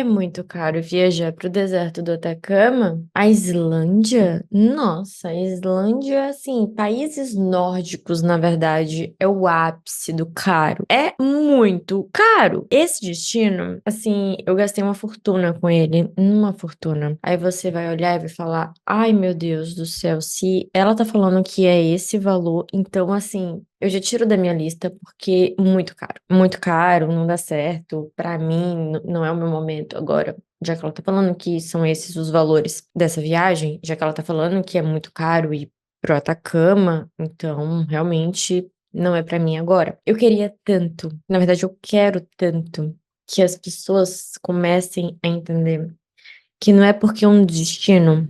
é muito caro viajar para o deserto do Atacama. A Islândia, nossa, a Islândia, assim, países nórdicos, na verdade, é o ápice do caro. É muito caro. Esse destino, assim, eu gastei uma fortuna com ele, uma fortuna. Aí você vai olhar e vai falar: ai, meu Deus do céu, se ela tá falando que é esse valor, então, assim, eu já tiro da minha lista porque muito caro, não dá certo. Pra mim, não é o meu momento agora. Já que ela tá falando que são esses os valores dessa viagem, já que ela tá falando que é muito caro ir pro Atacama, então realmente não é pra mim agora. Eu queria tanto, na verdade, eu quero tanto que as pessoas comecem a entender que não é porque um destino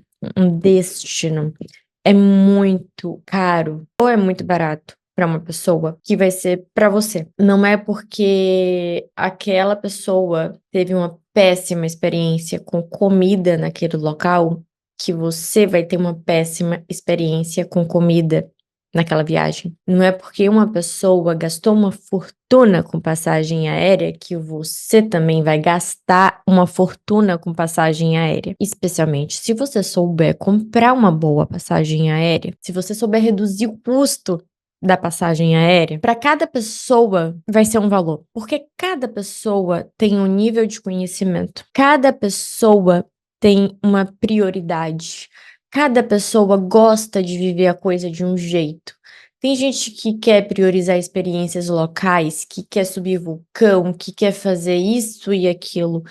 é muito caro ou é muito barato para uma pessoa que vai ser para você. Não é porque aquela pessoa teve uma péssima experiência com comida naquele local que você vai ter uma péssima experiência com comida naquela viagem. Não é porque uma pessoa gastou uma fortuna com passagem aérea que você também vai gastar uma fortuna com passagem aérea. Especialmente se você souber comprar uma boa passagem aérea, se você souber reduzir o custo da passagem aérea, para cada pessoa vai ser um valor, porque cada pessoa tem um nível de conhecimento, cada pessoa tem uma prioridade. Cada pessoa gosta de viver a coisa de um jeito. Tem gente que quer priorizar experiências locais, que quer subir vulcão, que quer fazer isso e aquilo,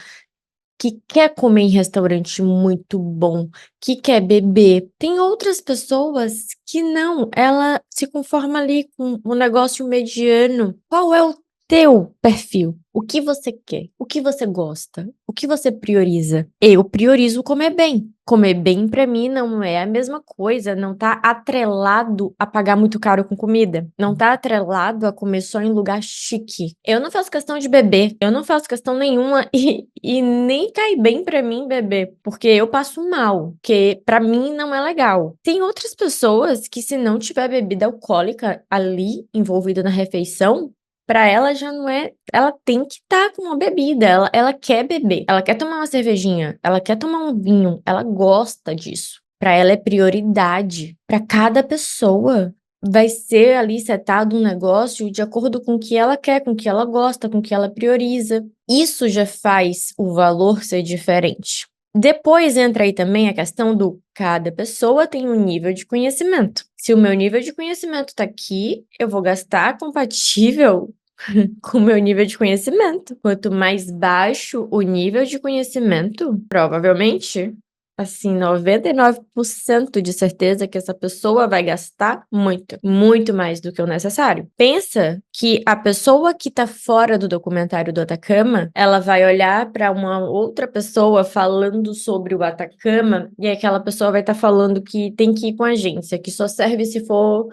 que quer comer em restaurante muito bom, que quer beber. Tem outras pessoas que não, ela se conforma ali com um negócio mediano. Qual é o teu perfil? O que você quer? O que você gosta? O que você prioriza? Eu priorizo comer bem. Comer bem pra mim não é a mesma coisa, não tá atrelado a pagar muito caro com comida, não tá atrelado a comer só em lugar chique. Eu não faço questão de beber, eu não faço questão nenhuma e nem cai bem pra mim beber, porque eu passo mal, que pra mim não é legal. Tem outras pessoas que se não tiver bebida alcoólica ali envolvida na refeição, pra ela já não é. Ela tem que estar com uma bebida. Ela quer beber. Ela quer tomar uma cervejinha. Ela quer tomar um vinho. Ela gosta disso. Pra ela é prioridade. Pra cada pessoa vai ser ali setado um negócio de acordo com o que ela quer, com o que ela gosta, com o que ela prioriza. Isso já faz o valor ser diferente. Depois entra aí também a questão do cada pessoa tem um nível de conhecimento. Se o meu nível de conhecimento tá aqui, eu vou gastar compatível com o meu nível de conhecimento. Quanto mais baixo o nível de conhecimento, provavelmente, assim, 99% de certeza que essa pessoa vai gastar muito, muito mais do que o necessário. Pensa que a pessoa que tá fora do documentário do Atacama, ela vai olhar para uma outra pessoa falando sobre o Atacama e aquela pessoa vai estar falando que tem que ir com agência, que só serve se for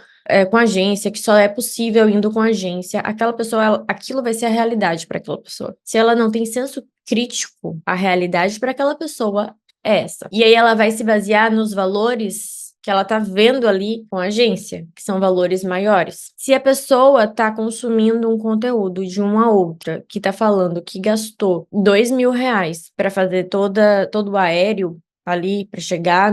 com agência, que só é possível indo com agência. Aquela pessoa, aquilo vai ser a realidade para aquela pessoa. Se ela não tem senso crítico, a realidade para aquela pessoa é essa. E aí ela vai se basear nos valores que ela tá vendo ali com a agência, que são valores maiores. Se a pessoa tá consumindo um conteúdo de uma outra que tá falando que gastou R$ 2.000 para fazer todo o aéreo ali para chegar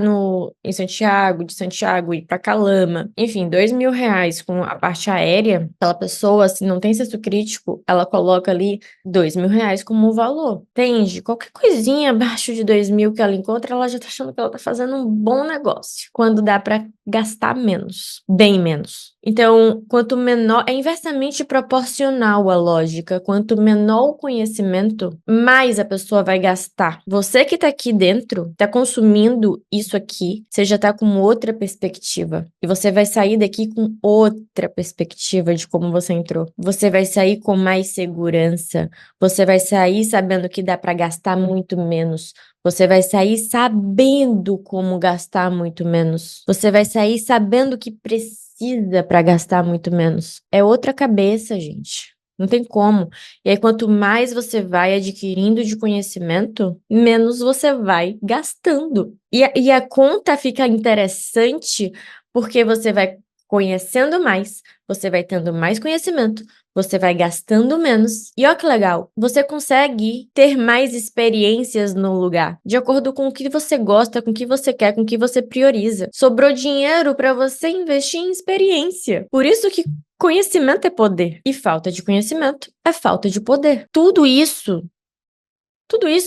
em Santiago, de Santiago ir para Calama, enfim, R$ 2.000 com a parte aérea, aquela pessoa, se não tem senso crítico, ela coloca ali R$ 2.000 como valor, entende? Qualquer coisinha abaixo de 2.000 que ela encontra, ela já tá achando que ela tá fazendo um bom negócio, quando dá para gastar menos, bem menos. Então, quanto menor, é inversamente proporcional a lógica. Quanto menor o conhecimento, mais a pessoa vai gastar. Você que tá aqui dentro, tá consumindo isso aqui, você já tá com outra perspectiva. E você vai sair daqui com outra perspectiva de como você entrou. Você vai sair com mais segurança. Você vai sair sabendo que dá para gastar muito menos. Você vai sair sabendo como gastar muito menos. Você vai sair sabendo que precisa para gastar muito menos. É outra cabeça, gente. Não tem como. E aí, quanto mais você vai adquirindo de conhecimento, menos você vai gastando. E a conta fica interessante porque você vai conhecendo mais, você vai tendo mais conhecimento, você vai gastando menos. E olha que legal, você consegue ter mais experiências no lugar, de acordo com o que você gosta, com o que você quer, com o que você prioriza. Sobrou dinheiro para você investir em experiência. Por isso que conhecimento é poder e falta de conhecimento é falta de poder. Tudo isso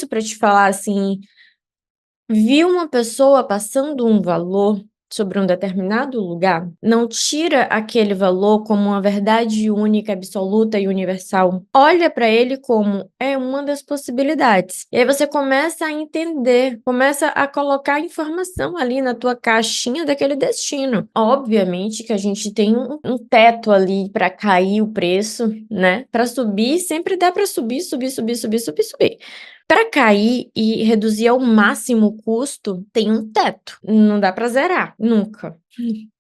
para te falar assim, vi uma pessoa passando um valor sobre um determinado lugar, não tira aquele valor como uma verdade única, absoluta e universal. Olha para ele como é uma das possibilidades. E aí você começa a entender, começa a colocar informação ali na tua caixinha daquele destino. Obviamente que a gente tem um teto ali para cair o preço, né? Para subir, sempre dá para subir. Para cair e reduzir ao máximo o custo, tem um teto. Não dá para zerar, nunca.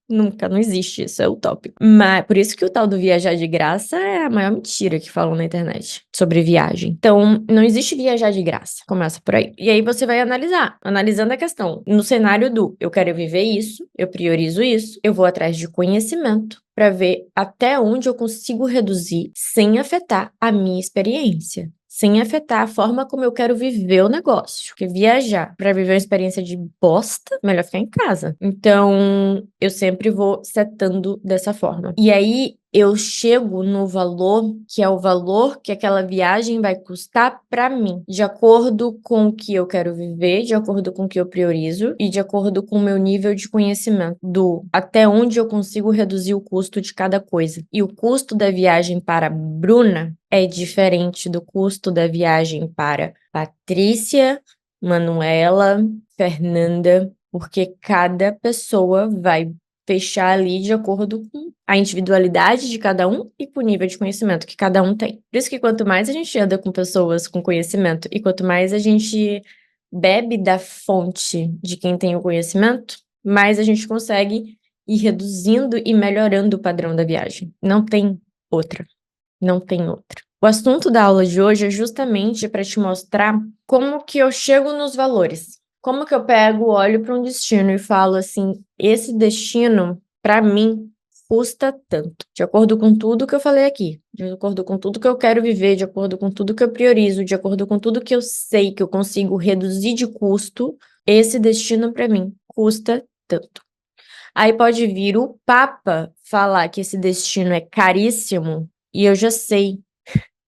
Nunca, não existe isso, é utópico. Mas por isso que o tal do viajar de graça é a maior mentira que falam na internet sobre viagem. Então, não existe viajar de graça. Começa por aí. E aí você vai analisando a questão. No cenário do eu quero viver isso, eu priorizo isso, eu vou atrás de conhecimento para ver até onde eu consigo reduzir sem afetar a minha experiência. Sem afetar a forma como eu quero viver o negócio. Porque viajar para viver uma experiência de bosta, melhor ficar em casa. Então, eu sempre vou setando dessa forma. E aí, eu chego no valor, que é o valor que aquela viagem vai custar para mim, de acordo com o que eu quero viver, de acordo com o que eu priorizo e de acordo com o meu nível de conhecimento, do até onde eu consigo reduzir o custo de cada coisa. E o custo da viagem para Bruna é diferente do custo da viagem para Patrícia, Manuela, Fernanda, porque cada pessoa vai fechar ali de acordo com a individualidade de cada um e com o nível de conhecimento que cada um tem. Por isso que quanto mais a gente anda com pessoas com conhecimento e quanto mais a gente bebe da fonte de quem tem o conhecimento, mais a gente consegue ir reduzindo e melhorando o padrão da viagem. Não tem outra. Não tem outra. O assunto da aula de hoje é justamente para te mostrar como que eu chego nos valores. Como que eu pego, olho para um destino e falo assim, esse destino, para mim, custa tanto. De acordo com tudo que eu falei aqui, de acordo com tudo que eu quero viver, de acordo com tudo que eu priorizo, de acordo com tudo que eu sei que eu consigo reduzir de custo, esse destino para mim custa tanto. Aí pode vir o Papa falar que esse destino é caríssimo, e eu já sei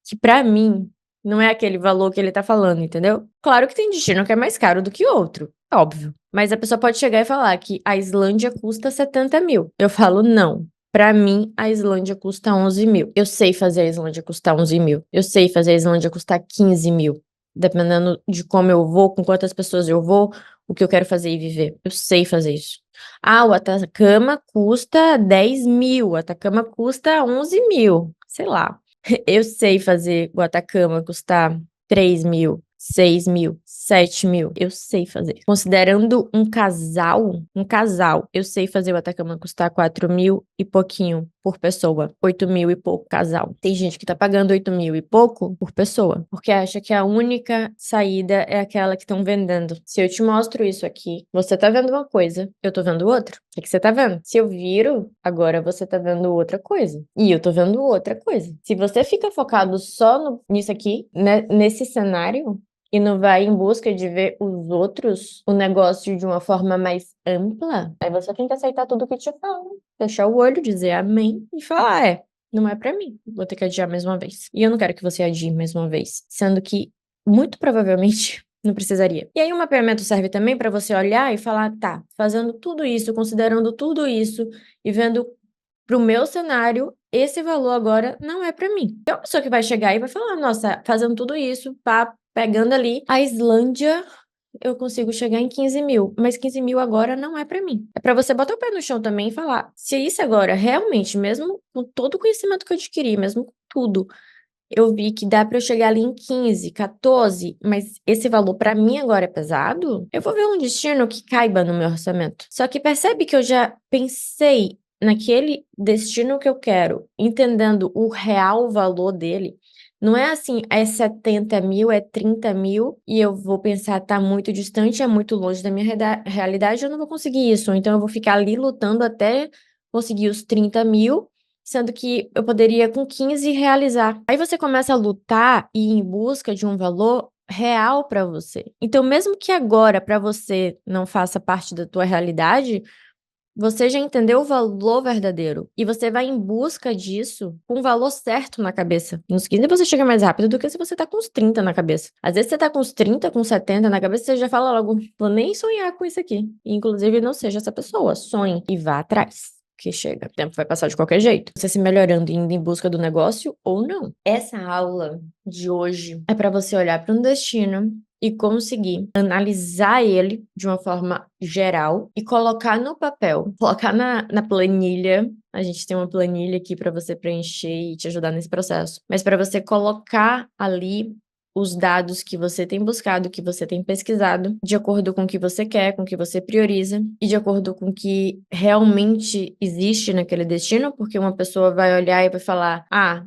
que para mim não é aquele valor que ele tá falando, entendeu? Claro que tem destino que é mais caro do que outro, óbvio. Mas a pessoa pode chegar e falar que a Islândia custa 70 mil. Eu falo, não. Pra mim, a Islândia custa 11 mil. Eu sei fazer a Islândia custar 11 mil. Eu sei fazer a Islândia custar 15 mil. Dependendo de como eu vou, com quantas pessoas eu vou, o que eu quero fazer e viver. Eu sei fazer isso. Ah, o Atacama custa 10 mil. O Atacama custa 11 mil. Sei lá. Eu sei fazer o Atacama custar 3 mil, 6 mil, 7 mil. Eu sei fazer. Considerando um casal, eu sei fazer o Atacama custar 4 mil e pouquinho por pessoa. 8 mil e pouco casal. Tem gente que tá pagando 8 mil e pouco por pessoa, porque acha que a única saída é aquela que estão vendendo. Se eu te mostro isso aqui, você tá vendo uma coisa, eu tô vendo outra. O que você tá vendo? Se eu viro, agora você tá vendo outra coisa. E eu tô vendo outra coisa. Se você fica focado só nisso aqui, né, nesse cenário, e não vai em busca de ver os outros, o negócio de uma forma mais ampla, aí você tem que aceitar tudo que te falam. Fechar o olho, dizer amém e falar, não é pra mim. Vou ter que adiar mais uma vez. E eu não quero que você adie mais uma vez. Sendo que, muito provavelmente, não precisaria. E aí, o mapeamento serve também para você olhar e falar, tá, fazendo tudo isso, considerando tudo isso e vendo pro meu cenário, esse valor agora não é para mim. Tem uma pessoa que vai chegar e vai falar, nossa, fazendo tudo isso, pá, pegando ali, a Islândia, eu consigo chegar em 15 mil, mas 15 mil agora não é para mim. É para você botar o pé no chão também e falar, se isso agora realmente, mesmo com todo o conhecimento que eu adquiri, mesmo com tudo, eu vi que dá para eu chegar ali em 15, 14, mas esse valor para mim agora é pesado, eu vou ver um destino que caiba no meu orçamento. Só que percebe que eu já pensei naquele destino que eu quero, entendendo o real valor dele. Não é assim, é 70 mil, é 30 mil, e eu vou pensar, tá muito distante, é muito longe da minha realidade, eu não vou conseguir isso. Então eu vou ficar ali lutando até conseguir os 30 mil, sendo que eu poderia com 15 realizar. Aí você começa a lutar e ir em busca de um valor real para você. Então, mesmo que agora para você não faça parte da tua realidade, você já entendeu o valor verdadeiro e você vai em busca disso com o valor certo na cabeça. Nos 15 você chega mais rápido do que se você tá com uns 30 na cabeça. Às vezes você tá com uns 30, com 70 na cabeça, você já fala logo, vou nem sonhar com isso aqui. E, inclusive, não seja essa pessoa, sonhe e vá atrás. Que chega, o tempo vai passar de qualquer jeito. Você se melhorando e indo em busca do negócio ou não. Essa aula de hoje é para você olhar para um destino e conseguir analisar ele de uma forma geral e colocar no papel, colocar na planilha. A gente tem uma planilha aqui para você preencher e te ajudar nesse processo, mas para você colocar ali os dados que você tem buscado, que você tem pesquisado, de acordo com o que você quer, com o que você prioriza e de acordo com o que realmente existe naquele destino, porque uma pessoa vai olhar e vai falar: ah,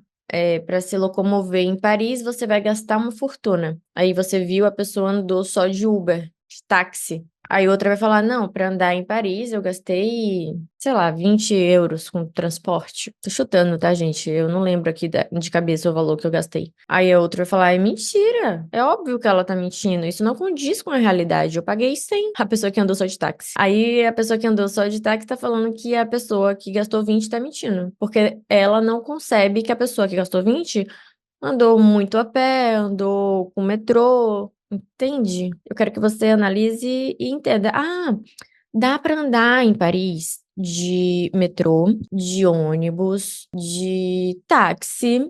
para se locomover em Paris, você vai gastar uma fortuna. Aí você viu a pessoa andou só de Uber, de táxi. Aí outra vai falar: não, para andar em Paris eu gastei, sei lá, 20 euros com transporte. Tô chutando, tá, gente? Eu não lembro aqui de cabeça o valor que eu gastei. Aí a outra vai falar: é mentira. É óbvio que ela tá mentindo. Isso não condiz com a realidade. Eu paguei 100. A pessoa que andou só de táxi. Aí a pessoa que andou só de táxi tá falando que a pessoa que gastou 20 tá mentindo. Porque ela não concebe que a pessoa que gastou 20 andou muito a pé, andou com metrô, entende? Eu quero que você analise e entenda. Ah, dá para andar em Paris de metrô, de ônibus, de táxi.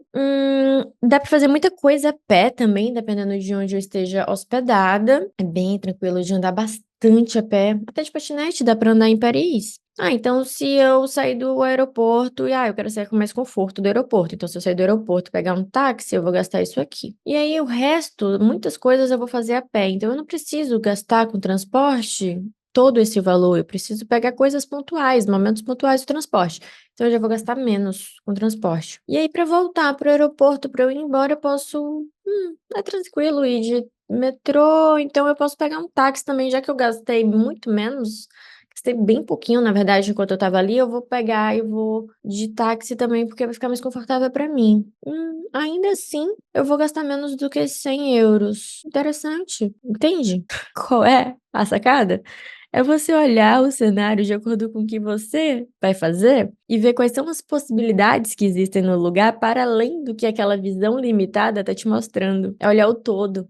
Dá para fazer muita coisa a pé também, dependendo de onde eu esteja hospedada. É bem tranquilo de andar bastante a pé. Até de patinete dá para andar em Paris. Ah, então se eu sair do aeroporto e eu quero sair com mais conforto do aeroporto. Então, se eu sair do aeroporto e pegar um táxi, eu vou gastar isso aqui. E aí o resto, muitas coisas eu vou fazer a pé. Então, eu não preciso gastar com transporte todo esse valor. Eu preciso pegar coisas pontuais, momentos pontuais do transporte. Então, eu já vou gastar menos com transporte. E aí, para voltar para o aeroporto, para eu ir embora, eu posso. É tranquilo ir de metrô. Então, eu posso pegar um táxi também, já que eu gastei muito menos. Gastei bem pouquinho, na verdade, enquanto eu tava ali. Eu vou pegar e vou de táxi também, porque vai ficar mais confortável para mim. Ainda assim, eu vou gastar menos do que 100 euros. Interessante, entende? Qual é a sacada? É você olhar o cenário de acordo com o que você vai fazer e ver quais são as possibilidades que existem no lugar para além do que aquela visão limitada tá te mostrando. É olhar o todo,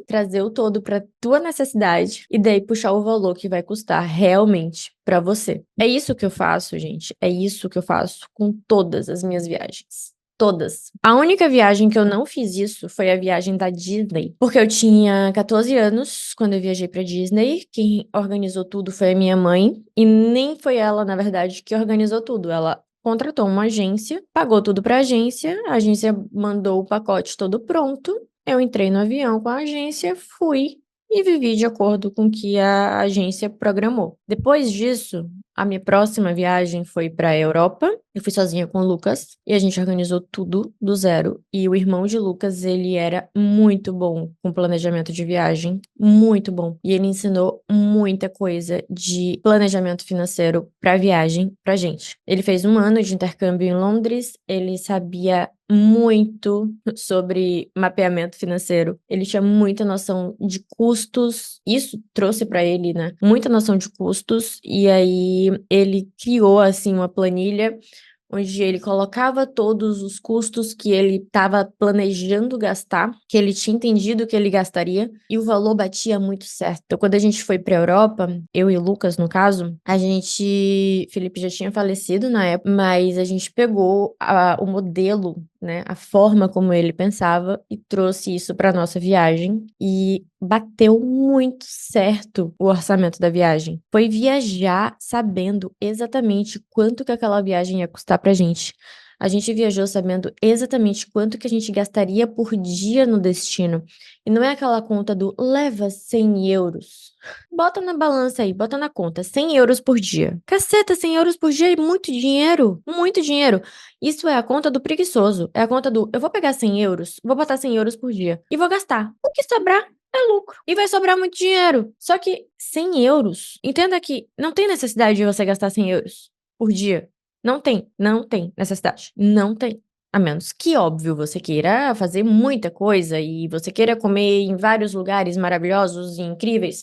trazer o todo para tua necessidade e daí puxar o valor que vai custar realmente para você. É isso que eu faço, gente. É isso que eu faço com todas as minhas viagens. Todas. A única viagem que eu não fiz isso foi a viagem da Disney, porque eu tinha 14 anos quando eu viajei pra Disney. Quem organizou tudo foi a minha mãe, e nem foi ela, na verdade, que organizou tudo. Ela contratou uma agência, pagou tudo pra agência, a agência mandou o pacote todo pronto. Eu entrei no avião com a agência, fui e vivi de acordo com o que a agência programou. Depois disso, a minha próxima viagem foi para a Europa. Eu fui sozinha com o Lucas e a gente organizou tudo do zero. E o irmão de Lucas, ele era muito bom com planejamento de viagem, muito bom. E ele ensinou muita coisa de planejamento financeiro para viagem pra gente. Ele fez um ano de intercâmbio em Londres, ele sabia muito sobre mapeamento financeiro. Ele tinha muita noção de custos. Isso trouxe para ele, né, muita noção de custos. E aí ele criou assim uma planilha onde ele colocava todos os custos que ele estava planejando gastar, que ele tinha entendido que ele gastaria, e o valor batia muito certo. Então, quando a gente foi para a Europa, eu e o Lucas, no caso, Felipe já tinha falecido na época, mas a gente pegou o modelo, né, a forma como ele pensava e trouxe isso para nossa viagem e bateu muito certo o orçamento da viagem. Foi viajar sabendo exatamente quanto que aquela viagem ia custar pra gente. A gente viajou sabendo exatamente quanto que a gente gastaria por dia no destino. E não é aquela conta do leva 100 euros. Bota na balança aí, bota na conta, 100 euros por dia. Caceta, 100 euros por dia é muito dinheiro, muito dinheiro. Isso é a conta do preguiçoso, é a conta do, eu vou pegar 100 euros, vou botar 100 euros por dia e vou gastar. O que sobrar é lucro. E vai sobrar muito dinheiro. Só que 100 euros, entenda que não tem necessidade de você gastar 100 euros por dia. Não tem necessidade. Não tem. A menos que, óbvio, você queira fazer muita coisa e você queira comer em vários lugares maravilhosos e incríveis,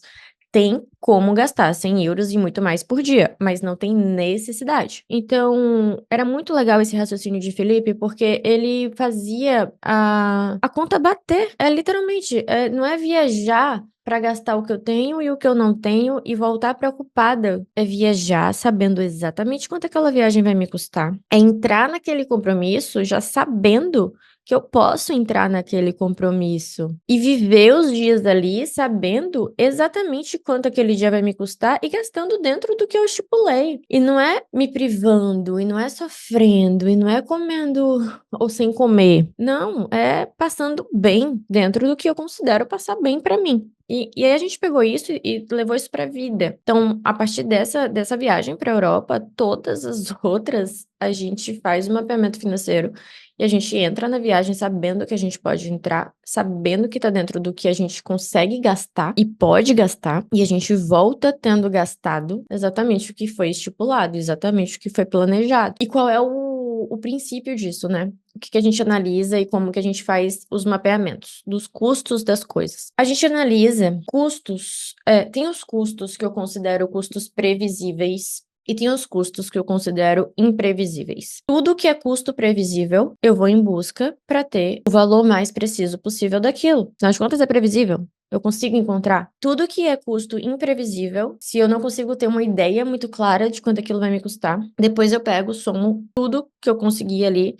tem como gastar 100 euros e muito mais por dia, mas não tem necessidade. Então, era muito legal esse raciocínio de Felipe, porque ele fazia a conta bater. Literalmente, não é viajar para gastar o que eu tenho e o que eu não tenho e voltar preocupada. É viajar sabendo exatamente quanto aquela viagem vai me custar. É entrar naquele compromisso já sabendo que eu posso entrar naquele compromisso e viver os dias ali sabendo exatamente quanto aquele dia vai me custar e gastando dentro do que eu estipulei. E não é me privando, e não é sofrendo, e não é comendo ou sem comer. Não, é passando bem dentro do que eu considero passar bem pra mim. E aí a gente pegou isso e levou isso pra vida. Então, a partir dessa viagem pra Europa, todas as outras, a gente faz um mapeamento financeiro e a gente entra na viagem sabendo que a gente pode entrar, sabendo que tá dentro do que a gente consegue gastar e pode gastar, e a gente volta tendo gastado exatamente o que foi estipulado, exatamente o que foi planejado. E qual é o princípio disso, né? O que a gente analisa e como que a gente faz os mapeamentos dos custos das coisas. A gente analisa custos, tem os custos que eu considero custos previsíveis e tem os custos que eu considero imprevisíveis. Tudo que é custo previsível, eu vou em busca para ter o valor mais preciso possível daquilo. Afinal de contas, é previsível. Eu consigo encontrar tudo que é custo imprevisível, se eu não consigo ter uma ideia muito clara de quanto aquilo vai me custar. Depois eu pego, somo tudo que eu consegui ali,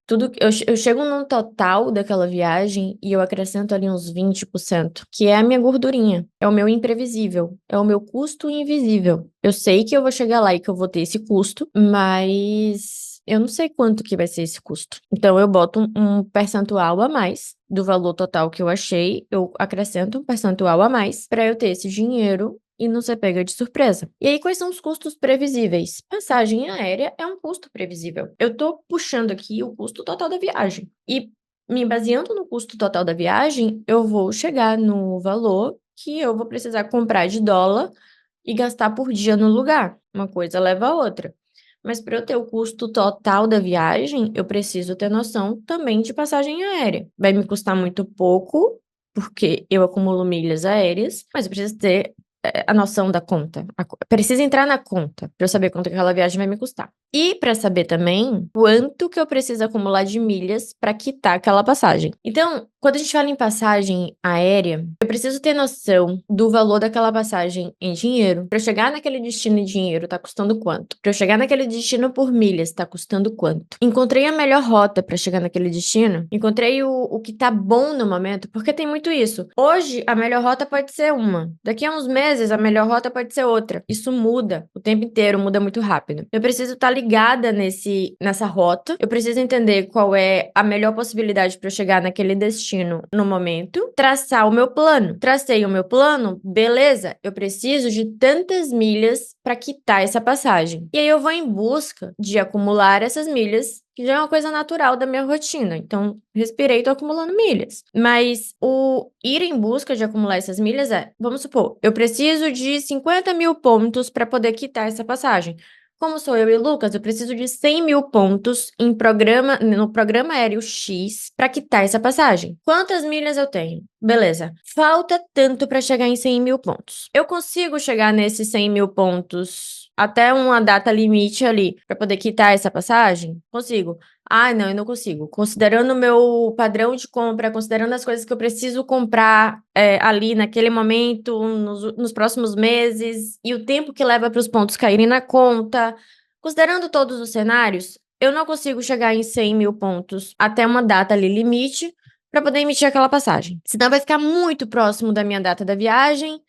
tudo eu chego num total daquela viagem e eu acrescento ali uns 20%, que é a minha gordurinha, é o meu imprevisível, é o meu custo invisível. Eu sei que eu vou chegar lá e que eu vou ter esse custo, mas eu não sei quanto que vai ser esse custo. Então eu boto um percentual a mais do valor total que eu achei, eu acrescento um percentual a mais para eu ter esse dinheiro e não ser pega de surpresa. E aí, quais são os custos previsíveis? Passagem aérea é um custo previsível. Eu tô puxando aqui o custo total da viagem. E me baseando no custo total da viagem, eu vou chegar no valor que eu vou precisar comprar de dólar e gastar por dia no lugar. Uma coisa leva a outra. Mas para eu ter o custo total da viagem, eu preciso ter noção também de passagem aérea. Vai me custar muito pouco, porque eu acumulo milhas aéreas, mas eu preciso ter a noção da conta. Precisa entrar na conta para eu saber quanto aquela viagem vai me custar. E para saber também quanto que eu preciso acumular de milhas para quitar aquela passagem. Então, quando a gente fala em passagem aérea, eu preciso ter noção do valor daquela passagem em dinheiro. Para eu chegar naquele destino em dinheiro, tá custando quanto? Para eu chegar naquele destino por milhas, tá custando quanto? Encontrei a melhor rota para chegar naquele destino? Encontrei o que tá bom no momento? Porque tem muito isso. Hoje, a melhor rota pode ser uma. Daqui a uns meses, a melhor rota pode ser outra. Isso muda o tempo inteiro, muda muito rápido. Eu preciso estar ligada nessa rota. Eu preciso entender qual é a melhor possibilidade para eu chegar naquele destino no momento, traçar o meu plano. Tracei o meu plano, beleza, eu preciso de tantas milhas para quitar essa passagem. E aí eu vou em busca de acumular essas milhas, que já é uma coisa natural da minha rotina. Então, respirei, tô acumulando milhas. Mas o ir em busca de acumular essas milhas vamos supor, eu preciso de 50 mil pontos para poder quitar essa passagem. Como sou eu e Lucas, eu preciso de 100 mil pontos no programa aéreo X para quitar essa passagem. Quantas milhas eu tenho? Beleza. Falta tanto para chegar em 100 mil pontos. Eu consigo chegar nesses 100 mil pontos até uma data limite ali para poder quitar essa passagem? Consigo. Ah, não, eu não consigo. Considerando o meu padrão de compra, considerando as coisas que eu preciso comprar ali naquele momento, nos próximos meses, e o tempo que leva para os pontos caírem na conta, considerando todos os cenários, eu não consigo chegar em 100 mil pontos até uma data ali limite para poder emitir aquela passagem. Senão vai ficar muito próximo da minha data da viagem.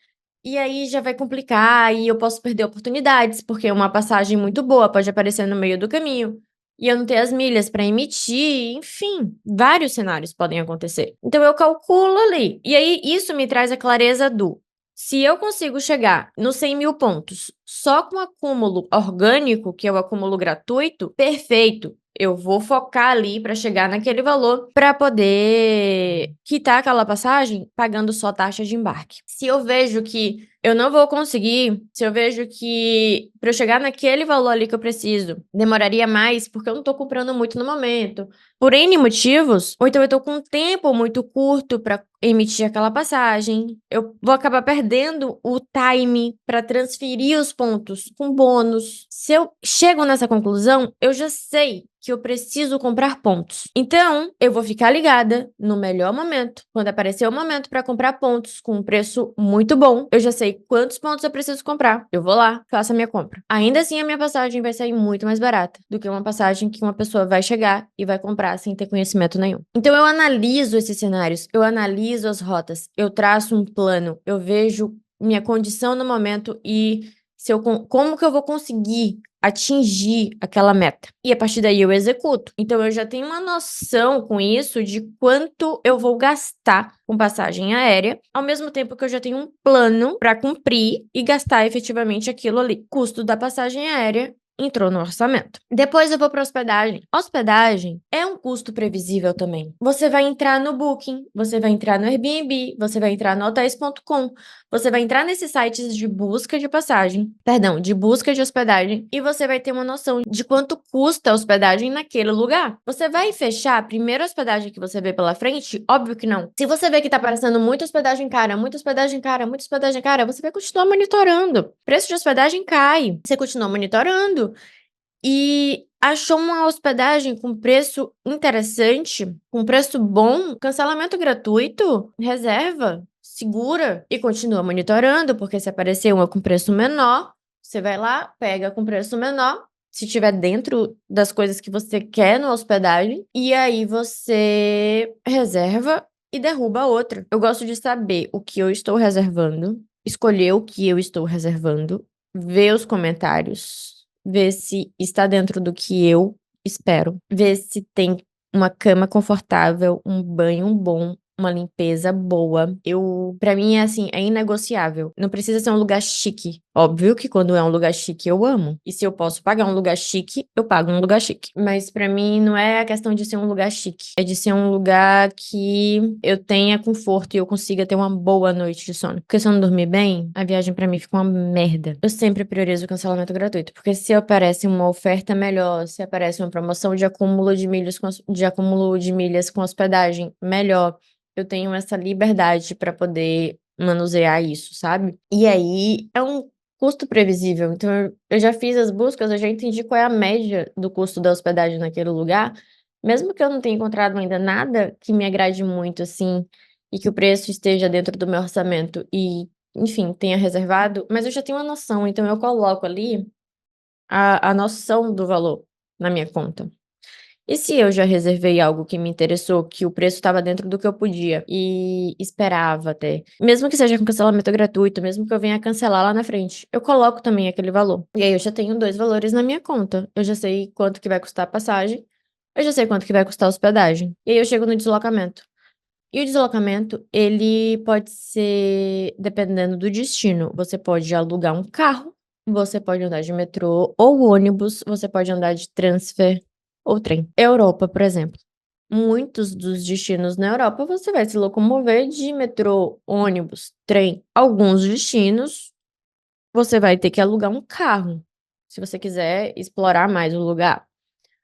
E aí já vai complicar e eu posso perder oportunidades, porque uma passagem muito boa pode aparecer no meio do caminho e eu não ter as milhas para emitir, enfim, vários cenários podem acontecer. Então eu calculo ali. E aí isso me traz a clareza do se eu consigo chegar nos 100 mil pontos só com acúmulo orgânico, que é o acúmulo gratuito, perfeito. Eu vou focar ali para chegar naquele valor para poder quitar aquela passagem pagando só taxa de embarque. Se eu vejo que eu não vou conseguir, se eu vejo que para eu chegar naquele valor ali que eu preciso, demoraria mais porque eu não tô comprando muito no momento, por N motivos, ou então eu tô com um tempo muito curto para emitir aquela passagem, eu vou acabar perdendo o time para transferir os pontos com bônus. Se eu chego nessa conclusão, eu já sei que eu preciso comprar pontos. Então, eu vou ficar ligada no melhor momento. Quando aparecer o momento para comprar pontos com um preço muito bom, eu já sei quantos pontos eu preciso comprar. Eu vou lá, faço a minha compra. Ainda assim, a minha passagem vai sair muito mais barata do que uma passagem que uma pessoa vai chegar e vai comprar sem ter conhecimento nenhum. Então, eu analiso esses cenários, eu analiso as rotas, eu traço um plano, eu vejo minha condição no momento e se eu, como que eu vou conseguir atingir aquela meta. E a partir daí eu executo. Então eu já tenho uma noção com isso de quanto eu vou gastar com passagem aérea, ao mesmo tempo que eu já tenho um plano para cumprir e gastar efetivamente aquilo ali. Custo da passagem aérea entrou no orçamento. Depois eu vou para hospedagem. Hospedagem é um custo previsível também. Você vai entrar no Booking, você vai entrar no Airbnb, você vai entrar no hotéis.com, você vai entrar nesses sites de busca de passagem, perdão, de busca de hospedagem, e você vai ter uma noção de quanto custa a hospedagem naquele lugar. Você vai fechar a primeira hospedagem que você vê pela frente? Óbvio que não. Se você vê que tá aparecendo muita hospedagem cara, muita hospedagem cara, muita hospedagem cara, você vai continuar monitorando. Preço de hospedagem cai. Você continua monitorando e achou uma hospedagem com preço interessante, com preço bom, cancelamento gratuito, reserva, segura e continua monitorando, porque se aparecer uma com preço menor, você vai lá, pega com preço menor, se tiver dentro das coisas que você quer na hospedagem, e aí você reserva e derruba a outra. Eu gosto de saber o que eu estou reservando, escolher o que eu estou reservando, ver os comentários, ver se está dentro do que eu espero, ver se tem uma cama confortável, um banho bom, uma limpeza boa. Pra mim é assim, é inegociável. Não precisa ser um lugar chique. Óbvio que quando é um lugar chique eu amo. E se eu posso pagar um lugar chique, eu pago um lugar chique. Mas pra mim não é a questão de ser um lugar chique, é de ser um lugar que eu tenha conforto e eu consiga ter uma boa noite de sono. Porque se eu não dormir bem, a viagem pra mim fica uma merda. Eu sempre priorizo o cancelamento gratuito, porque se aparece uma oferta melhor, se aparece uma promoção de acúmulo de milhas com hospedagem melhor, eu tenho essa liberdade para poder manusear isso, sabe? E aí é um custo previsível. Então eu já fiz as buscas, eu já entendi qual é a média do custo da hospedagem naquele lugar, mesmo que eu não tenha encontrado ainda nada que me agrade muito assim e que o preço esteja dentro do meu orçamento e, enfim, tenha reservado, mas eu já tenho uma noção, então eu coloco ali a noção do valor na minha conta. E se eu já reservei algo que me interessou, que o preço estava dentro do que eu podia e esperava até, mesmo que seja com cancelamento gratuito, mesmo que eu venha cancelar lá na frente, eu coloco também aquele valor. E aí eu já tenho dois valores na minha conta. Eu já sei quanto que vai custar a passagem, eu já sei quanto que vai custar a hospedagem. E aí eu chego no deslocamento. E o deslocamento, ele pode ser, dependendo do destino, você pode alugar um carro, você pode andar de metrô ou ônibus, você pode andar de transfer ou trem. Europa, por exemplo. Muitos dos destinos na Europa você vai se locomover de metrô, ônibus, trem. Alguns destinos você vai ter que alugar um carro, se você quiser explorar mais o lugar.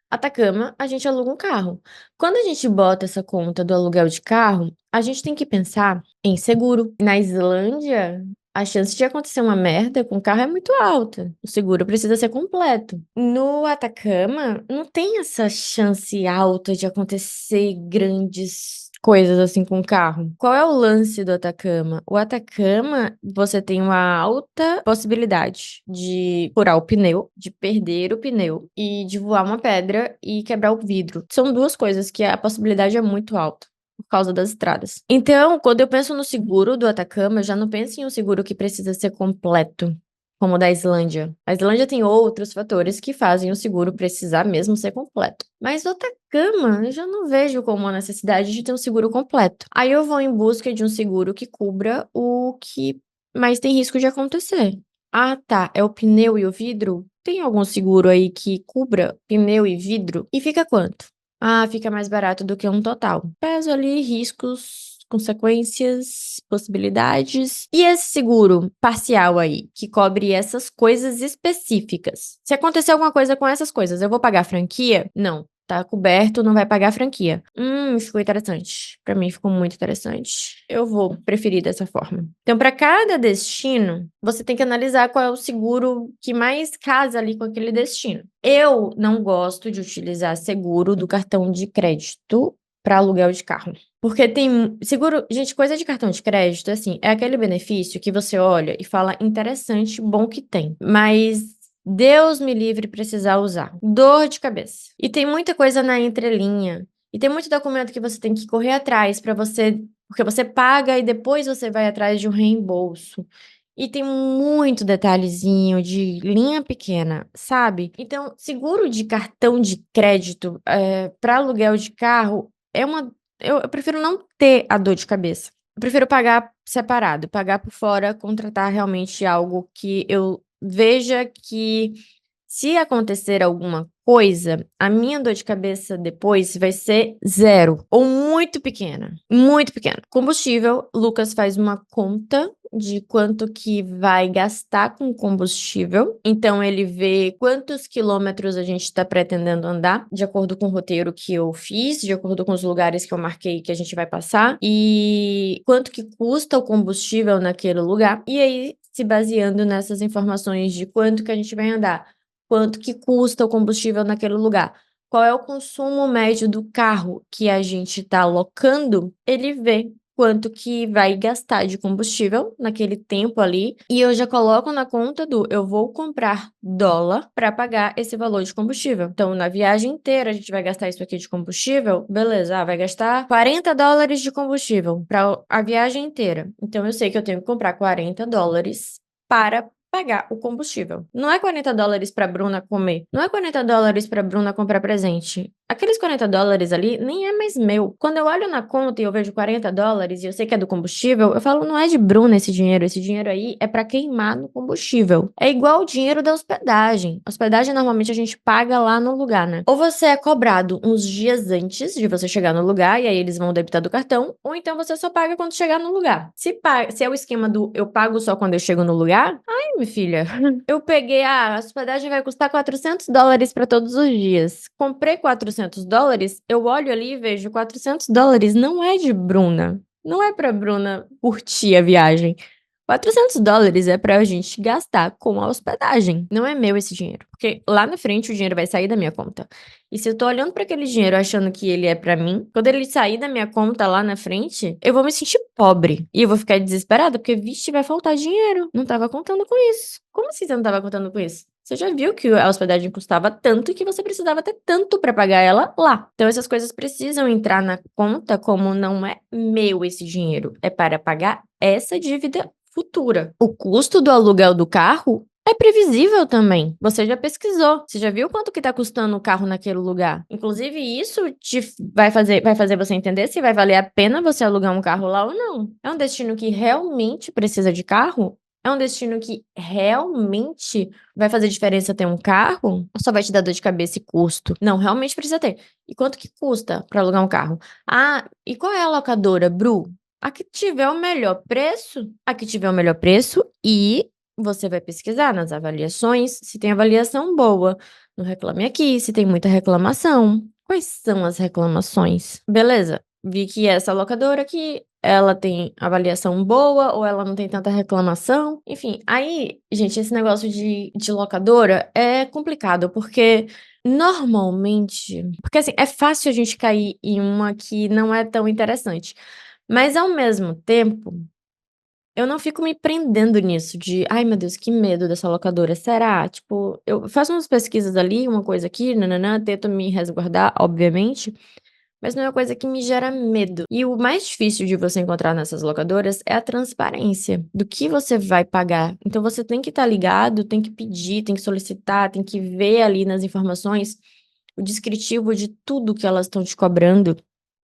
Atacama, a gente aluga um carro. Quando a gente bota essa conta do aluguel de carro, a gente tem que pensar em seguro. Na Islândia, a chance de acontecer uma merda com o carro é muito alta. O seguro precisa ser completo. No Atacama, não tem essa chance alta de acontecer grandes coisas assim com o carro. Qual é o lance do Atacama? O Atacama, você tem uma alta possibilidade de furar o pneu, de perder o pneu e de voar uma pedra e quebrar o vidro. São duas coisas que a possibilidade é muito alta por causa das estradas. Então, quando eu penso no seguro do Atacama, eu já não penso em um seguro que precisa ser completo, como o da Islândia. A Islândia tem outros fatores que fazem o seguro precisar mesmo ser completo. Mas o Atacama, eu já não vejo como a necessidade de ter um seguro completo. Aí eu vou em busca de um seguro que cubra o que mais tem risco de acontecer. Ah, tá, é o pneu e o vidro? Tem algum seguro aí que cubra pneu e vidro? E fica quanto? Ah, fica mais barato do que um total. Peso ali, riscos, consequências, possibilidades. E esse seguro parcial aí, que cobre essas coisas específicas? Se acontecer alguma coisa com essas coisas, eu vou pagar a franquia? Não. Tá coberto, não vai pagar a franquia. Ficou interessante. Pra mim ficou muito interessante. Eu vou preferir dessa forma. Então, para cada destino, você tem que analisar qual é o seguro que mais casa ali com aquele destino. Eu não gosto de utilizar seguro do cartão de crédito para aluguel de carro. Porque tem seguro, gente, coisa de cartão de crédito, assim, é aquele benefício que você olha e fala interessante, bom que tem. Mas Deus me livre precisar usar. Dor de cabeça. E tem muita coisa na entrelinha. E tem muito documento que você tem que correr atrás para você, porque você paga e depois você vai atrás de um reembolso. E tem muito detalhezinho de linha pequena, sabe? Então, seguro de cartão de crédito para aluguel de carro é uma. Eu prefiro não ter a dor de cabeça. Eu prefiro pagar separado, pagar por fora, contratar realmente algo que eu veja que se acontecer alguma coisa, a minha dor de cabeça depois vai ser zero ou muito pequena, muito pequena. Combustível, Lucas faz uma conta de quanto que vai gastar com combustível. Então ele vê quantos quilômetros a gente está pretendendo andar, de acordo com o roteiro que eu fiz, de acordo com os lugares que eu marquei que a gente vai passar e quanto que custa o combustível naquele lugar. E aí, se baseando nessas informações de quanto que a gente vai andar, quanto que custa o combustível naquele lugar, qual é o consumo médio do carro que a gente está alocando, ele vê quanto que vai gastar de combustível naquele tempo ali, e eu já coloco na conta do eu vou comprar dólar para pagar esse valor de combustível. Então, na viagem inteira a gente vai gastar isso aqui de combustível, beleza, vai gastar $40 de combustível para a viagem inteira. Então, eu sei que eu tenho que comprar $40 para pagar o combustível. Não é $40 para Bruna comer. Não é $40 para Bruna comprar presente. Aqueles $40 ali nem é mais meu. Quando eu olho na conta e eu vejo $40 e eu sei que é do combustível, eu falo, não é de Bruna esse dinheiro. Esse dinheiro aí é para queimar no combustível. É igual o dinheiro da hospedagem. Hospedagem normalmente a gente paga lá no lugar, né? Ou você é cobrado uns dias antes de você chegar no lugar e aí eles vão debitar do cartão, ou então você só paga quando chegar no lugar. Se é o esquema do eu pago só quando eu chego no lugar, minha filha, eu peguei, a hospedagem vai custar $400 para todos os dias. Comprei $400, eu olho ali e vejo $400 não é de Bruna. Não é pra Bruna curtir a viagem. $400 é pra gente gastar com a hospedagem. Não é meu esse dinheiro. Porque lá na frente o dinheiro vai sair da minha conta. E se eu tô olhando pra aquele dinheiro achando que ele é pra mim, quando ele sair da minha conta lá na frente, eu vou me sentir pobre. E eu vou ficar desesperada porque, vixe, vai faltar dinheiro. Não tava contando com isso. Como assim você não tava contando com isso? Você já viu que a hospedagem custava tanto e que você precisava ter tanto para pagar ela lá. Então essas coisas precisam entrar na conta como não é meu esse dinheiro, é para pagar essa dívida futura. O custo do aluguel do carro é previsível também. Você já pesquisou, você já viu quanto que tá custando o carro naquele lugar. Inclusive isso vai fazer você entender se vai valer a pena você alugar um carro lá ou não. É um destino que realmente precisa de carro? É um destino que realmente vai fazer diferença ter um carro? Ou só vai te dar dor de cabeça e custo? Não, realmente precisa ter. E quanto que custa para alugar um carro? Ah, e qual é a locadora, Bru? A que tiver o melhor preço, a que tiver o melhor preço e você vai pesquisar nas avaliações se tem avaliação boa. No Reclame Aqui, se tem muita reclamação. Quais são as reclamações? Beleza, vi que essa locadora aqui ela tem avaliação boa ou ela não tem tanta reclamação. Enfim, aí, gente, esse negócio de locadora é complicado, porque normalmente. Porque assim, é fácil a gente cair em uma que não é tão interessante. Mas ao mesmo tempo, eu não fico me prendendo nisso de, ai meu Deus, que medo dessa locadora. Será? Tipo, eu faço umas pesquisas ali, uma coisa aqui, nananã, tento me resguardar, obviamente. Mas não é uma coisa que me gera medo. E o mais difícil de você encontrar nessas locadoras é a transparência do que você vai pagar. Então você tem que estar ligado, tem que pedir, tem que solicitar, tem que ver ali nas informações o descritivo de tudo que elas estão te cobrando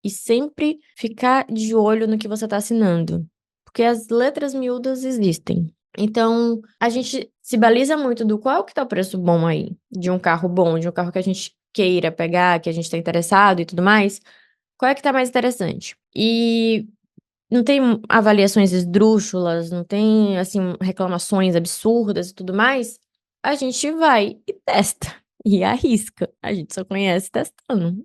e sempre ficar de olho no que você está assinando. Porque as letras miúdas existem. Então, a gente se baliza muito do qual que tá o preço bom aí, de um carro bom, de um carro que a gente queira pegar, que a gente tá interessado e tudo mais. Qual é que tá mais interessante? E não tem avaliações esdrúxulas, não tem, assim, reclamações absurdas e tudo mais. A gente vai e testa e arrisca. A gente só conhece testando.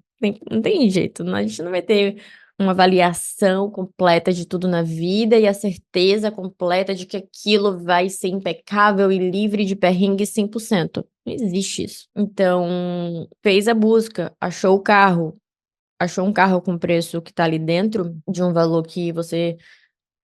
Não tem jeito, a gente não vai ter uma avaliação completa de tudo na vida e a certeza completa de que aquilo vai ser impecável e livre de perrengue 100%. Não existe isso. Então, fez a busca, achou o carro, achou um carro com preço que tá ali dentro de um valor que você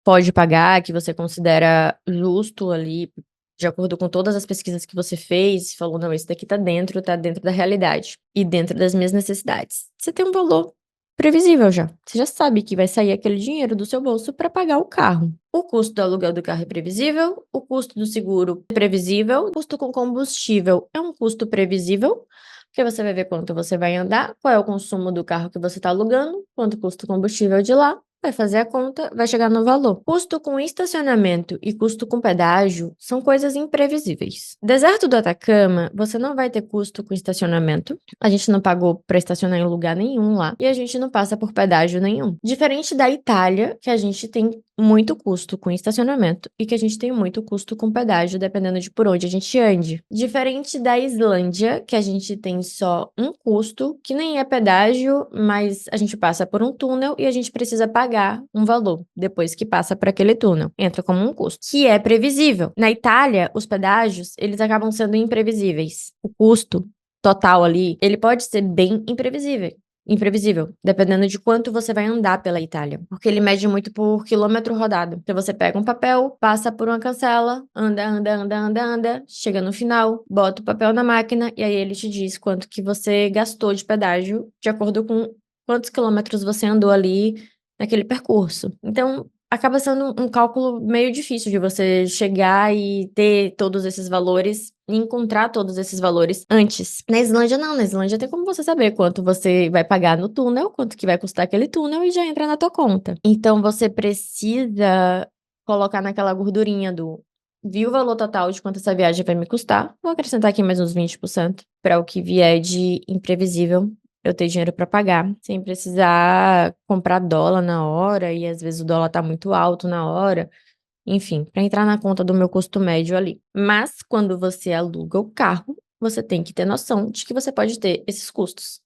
pode pagar, que você considera justo ali, de acordo com todas as pesquisas que você fez, falou: "Não, esse daqui tá dentro da realidade e dentro das minhas necessidades". Você tem um valor previsível já. Você já sabe que vai sair aquele dinheiro do seu bolso para pagar o carro. O custo do aluguel do carro é previsível, o custo do seguro é previsível, o custo com combustível é um custo previsível, porque você vai ver quanto você vai andar, qual é o consumo do carro que você está alugando, quanto custa o combustível de lá, vai fazer a conta, vai chegar no valor. Custo com estacionamento e custo com pedágio são coisas imprevisíveis. Deserto do Atacama, você não vai ter custo com estacionamento. A gente não pagou para estacionar em lugar nenhum lá e a gente não passa por pedágio nenhum. Diferente da Itália, que a gente tem muito custo com estacionamento e que a gente tem muito custo com pedágio, dependendo de por onde a gente ande. Diferente da Islândia, que a gente tem só um custo, que nem é pedágio, mas a gente passa por um túnel e a gente precisa pagar um valor depois que passa por aquele túnel. Entra como um custo, que é previsível. Na Itália, os pedágios, eles acabam sendo imprevisíveis. O custo total ali, ele pode ser bem imprevisível, dependendo de quanto você vai andar pela Itália, porque ele mede muito por quilômetro rodado. Então você pega um papel, passa por uma cancela, anda, chega no final, bota o papel na máquina e aí ele te diz quanto que você gastou de pedágio de acordo com quantos quilômetros você andou ali naquele percurso. Então, acaba sendo um cálculo meio difícil de você chegar e ter todos esses valores e encontrar todos esses valores antes. Na Islândia, não. Na Islândia tem como você saber quanto você vai pagar no túnel, quanto que vai custar aquele túnel e já entra na tua conta. Então, você precisa colocar naquela gordurinha do vi o valor total de quanto essa viagem vai me custar, vou acrescentar aqui mais uns 20% para o que vier de imprevisível eu ter dinheiro para pagar, sem precisar comprar dólar na hora e às vezes o dólar tá muito alto na hora, enfim, para entrar na conta do meu custo médio ali. Mas quando você aluga o carro, você tem que ter noção de que você pode ter esses custos.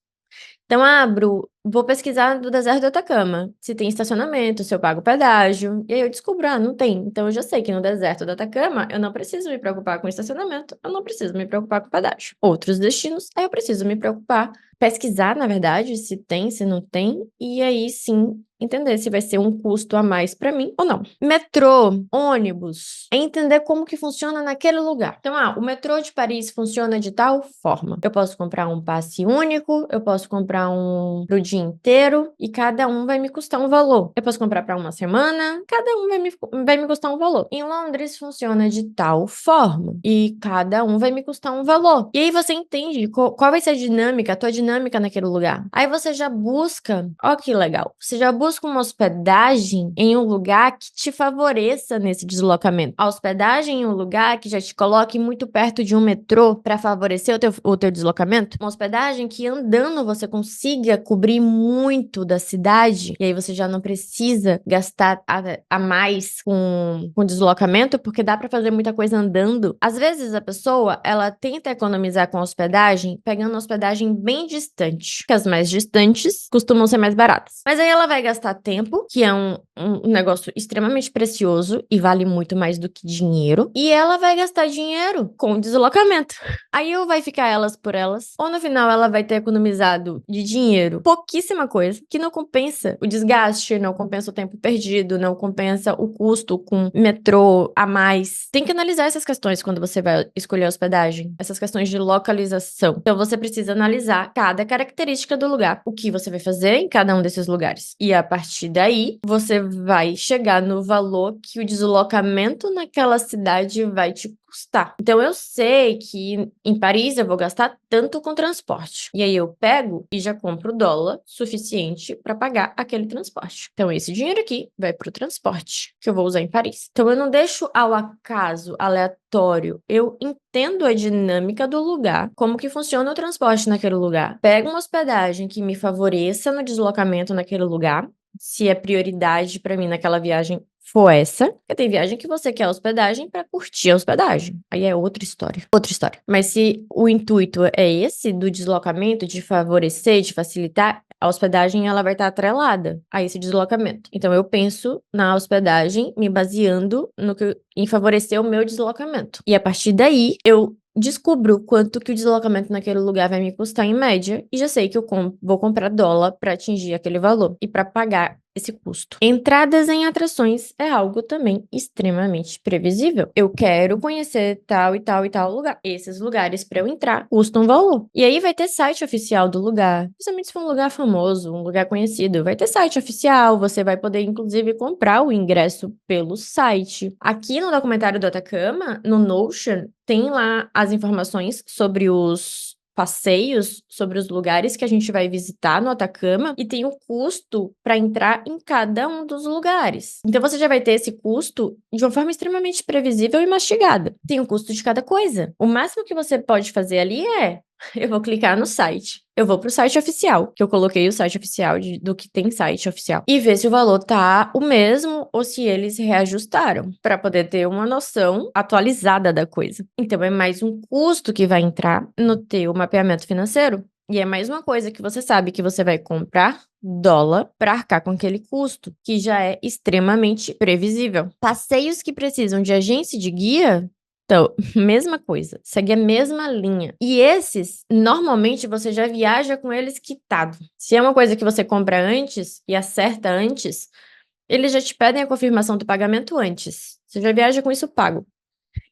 Então, Bru, vou pesquisar do deserto do Atacama, se tem estacionamento, se eu pago pedágio. E aí eu descubro, não tem. Então eu já sei que no deserto do Atacama eu não preciso me preocupar com estacionamento, eu não preciso me preocupar com pedágio. Outros destinos, aí eu preciso me preocupar, pesquisar, na verdade, se tem, se não tem, e aí sim entender se vai ser um custo a mais para mim ou não. Metrô, ônibus, é entender como que funciona naquele lugar. Então, o metrô de Paris funciona de tal forma. Eu posso comprar um passe único, eu posso comprar um pro dia inteiro e cada um vai me custar um valor. Eu posso comprar para uma semana, cada um vai me custar um valor. Em Londres funciona de tal forma e cada um vai me custar um valor. E aí você entende qual vai ser a dinâmica, a tua dinâmica naquele lugar. Aí você já busca, ó que legal, você já busca uma hospedagem em um lugar que te favoreça nesse deslocamento. A hospedagem em um lugar que já te coloque muito perto de um metrô para favorecer o teu deslocamento. Uma hospedagem que andando você consiga cobrir muito da cidade e aí você já não precisa gastar a mais com deslocamento porque dá para fazer muita coisa andando. Às vezes a pessoa, ela tenta economizar com a hospedagem, pegando uma hospedagem bem distante, porque as mais distantes costumam ser mais baratas. Mas aí ela vai gastar tempo, que é um negócio extremamente precioso e vale muito mais do que dinheiro, e ela vai gastar dinheiro com deslocamento. Aí ou vai ficar elas por elas, ou no final ela vai ter economizado de dinheiro pouquíssima coisa, que não compensa o desgaste, não compensa o tempo perdido, não compensa o custo com metrô a mais. Tem que analisar essas questões quando você vai escolher a hospedagem, essas questões de localização. Então você precisa analisar cada característica do lugar, o que você vai fazer em cada um desses lugares. E a partir daí, você vai chegar no valor que o deslocamento naquela cidade vai te custar. Então, eu sei que em Paris eu vou gastar tanto com transporte. E aí eu pego e já compro dólar suficiente para pagar aquele transporte. Então, esse dinheiro aqui vai para o transporte que eu vou usar em Paris. Então, eu não deixo ao acaso, aleatório. Eu entendo a dinâmica do lugar, como que funciona o transporte naquele lugar. Pego uma hospedagem que me favoreça no deslocamento naquele lugar, se a prioridade para mim naquela viagem for essa. Porque tem viagem que você quer hospedagem para curtir a hospedagem. Aí é outra história. Outra história. Mas se o intuito é esse, do deslocamento, de favorecer, de facilitar, a hospedagem ela vai estar atrelada a esse deslocamento. Então eu penso na hospedagem me baseando em favorecer o meu deslocamento. E a partir daí eu descubro quanto que o deslocamento naquele lugar vai me custar em média e já sei que eu vou comprar dólar para atingir aquele valor e para pagar esse custo. Entradas em atrações é algo também extremamente previsível. Eu quero conhecer tal e tal e tal lugar. Esses lugares para eu entrar custam um valor. E aí vai ter site oficial do lugar. Principalmente se for um lugar famoso, um lugar conhecido, vai ter site oficial, você vai poder inclusive comprar o ingresso pelo site. Aqui no documentário do Atacama, no Notion, tem lá as informações sobre os passeios, sobre os lugares que a gente vai visitar no Atacama e tem o custo para entrar em cada um dos lugares. Então você já vai ter esse custo de uma forma extremamente previsível e mastigada. Tem o custo de cada coisa. O máximo que você pode fazer ali é eu vou clicar no site. Eu vou pro site oficial, que eu coloquei o site oficial do que tem site oficial. E ver se o valor tá o mesmo ou se eles reajustaram, para poder ter uma noção atualizada da coisa. Então é mais um custo que vai entrar no teu mapeamento financeiro. E é mais uma coisa que você sabe que você vai comprar dólar para arcar com aquele custo, que já é extremamente previsível. Passeios que precisam de agência de guia. Então, mesma coisa, segue a mesma linha. E esses, normalmente, você já viaja com eles quitado. Se é uma coisa que você compra antes e acerta antes, eles já te pedem a confirmação do pagamento antes. Você já viaja com isso pago.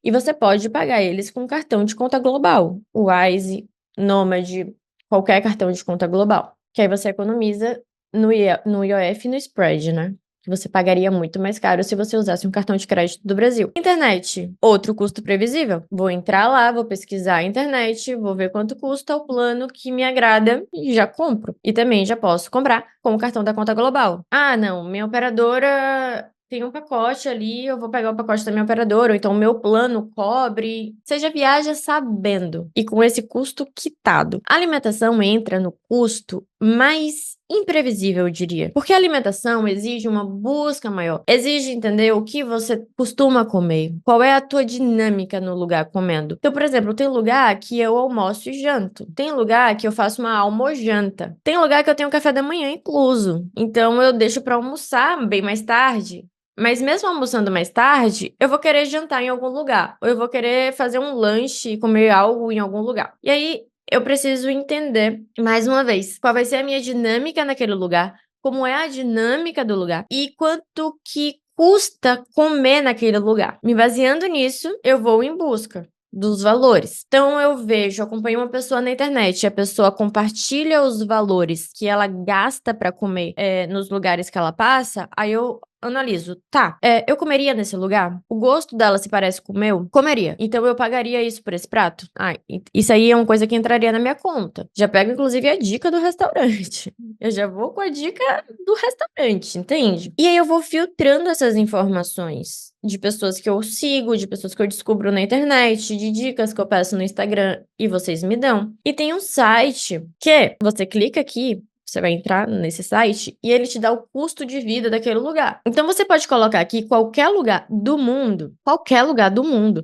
E você pode pagar eles com cartão de conta global, o Wise, Nomad, qualquer cartão de conta global. Que aí você economiza no IOF e no spread, né? Que você pagaria muito mais caro se você usasse um cartão de crédito do Brasil. Internet, outro custo previsível. Vou entrar lá, vou pesquisar a internet, vou ver quanto custa o plano que me agrada e já compro. E também já posso comprar com o cartão da conta global. Ah, não, minha operadora tem um pacote ali, eu vou pegar o pacote da minha operadora, ou então o meu plano cobre. Você já viaja sabendo e com esse custo quitado. A alimentação entra no custo mais imprevisível, eu diria. Porque a alimentação exige uma busca maior. Exige entender o que você costuma comer. Qual é a tua dinâmica no lugar comendo. Então, por exemplo, tem lugar que eu almoço e janto. Tem lugar que eu faço uma almojanta. Tem lugar que eu tenho café da manhã incluso. Então, eu deixo para almoçar bem mais tarde. Mas mesmo almoçando mais tarde, eu vou querer jantar em algum lugar. Ou eu vou querer fazer um lanche e comer algo em algum lugar. E aí, eu preciso entender, mais uma vez, qual vai ser a minha dinâmica naquele lugar, como é a dinâmica do lugar e quanto que custa comer naquele lugar. Me baseando nisso, eu vou em busca dos valores. Então eu vejo, acompanho uma pessoa na internet, a pessoa compartilha os valores que ela gasta para comer nos lugares que ela passa, aí eu analiso, tá, eu comeria nesse lugar? O gosto dela se parece com o meu? Comeria. Então eu pagaria isso por esse prato? Ah, isso aí é uma coisa que entraria na minha conta. Já pego, inclusive, a dica do restaurante. Eu já vou com a dica do restaurante, entende? E aí eu vou filtrando essas informações de pessoas que eu sigo, de pessoas que eu descubro na internet, de dicas que eu peço no Instagram e vocês me dão. E tem um site que você clica aqui, você vai entrar nesse site e ele te dá o custo de vida daquele lugar. Então você pode colocar aqui qualquer lugar do mundo,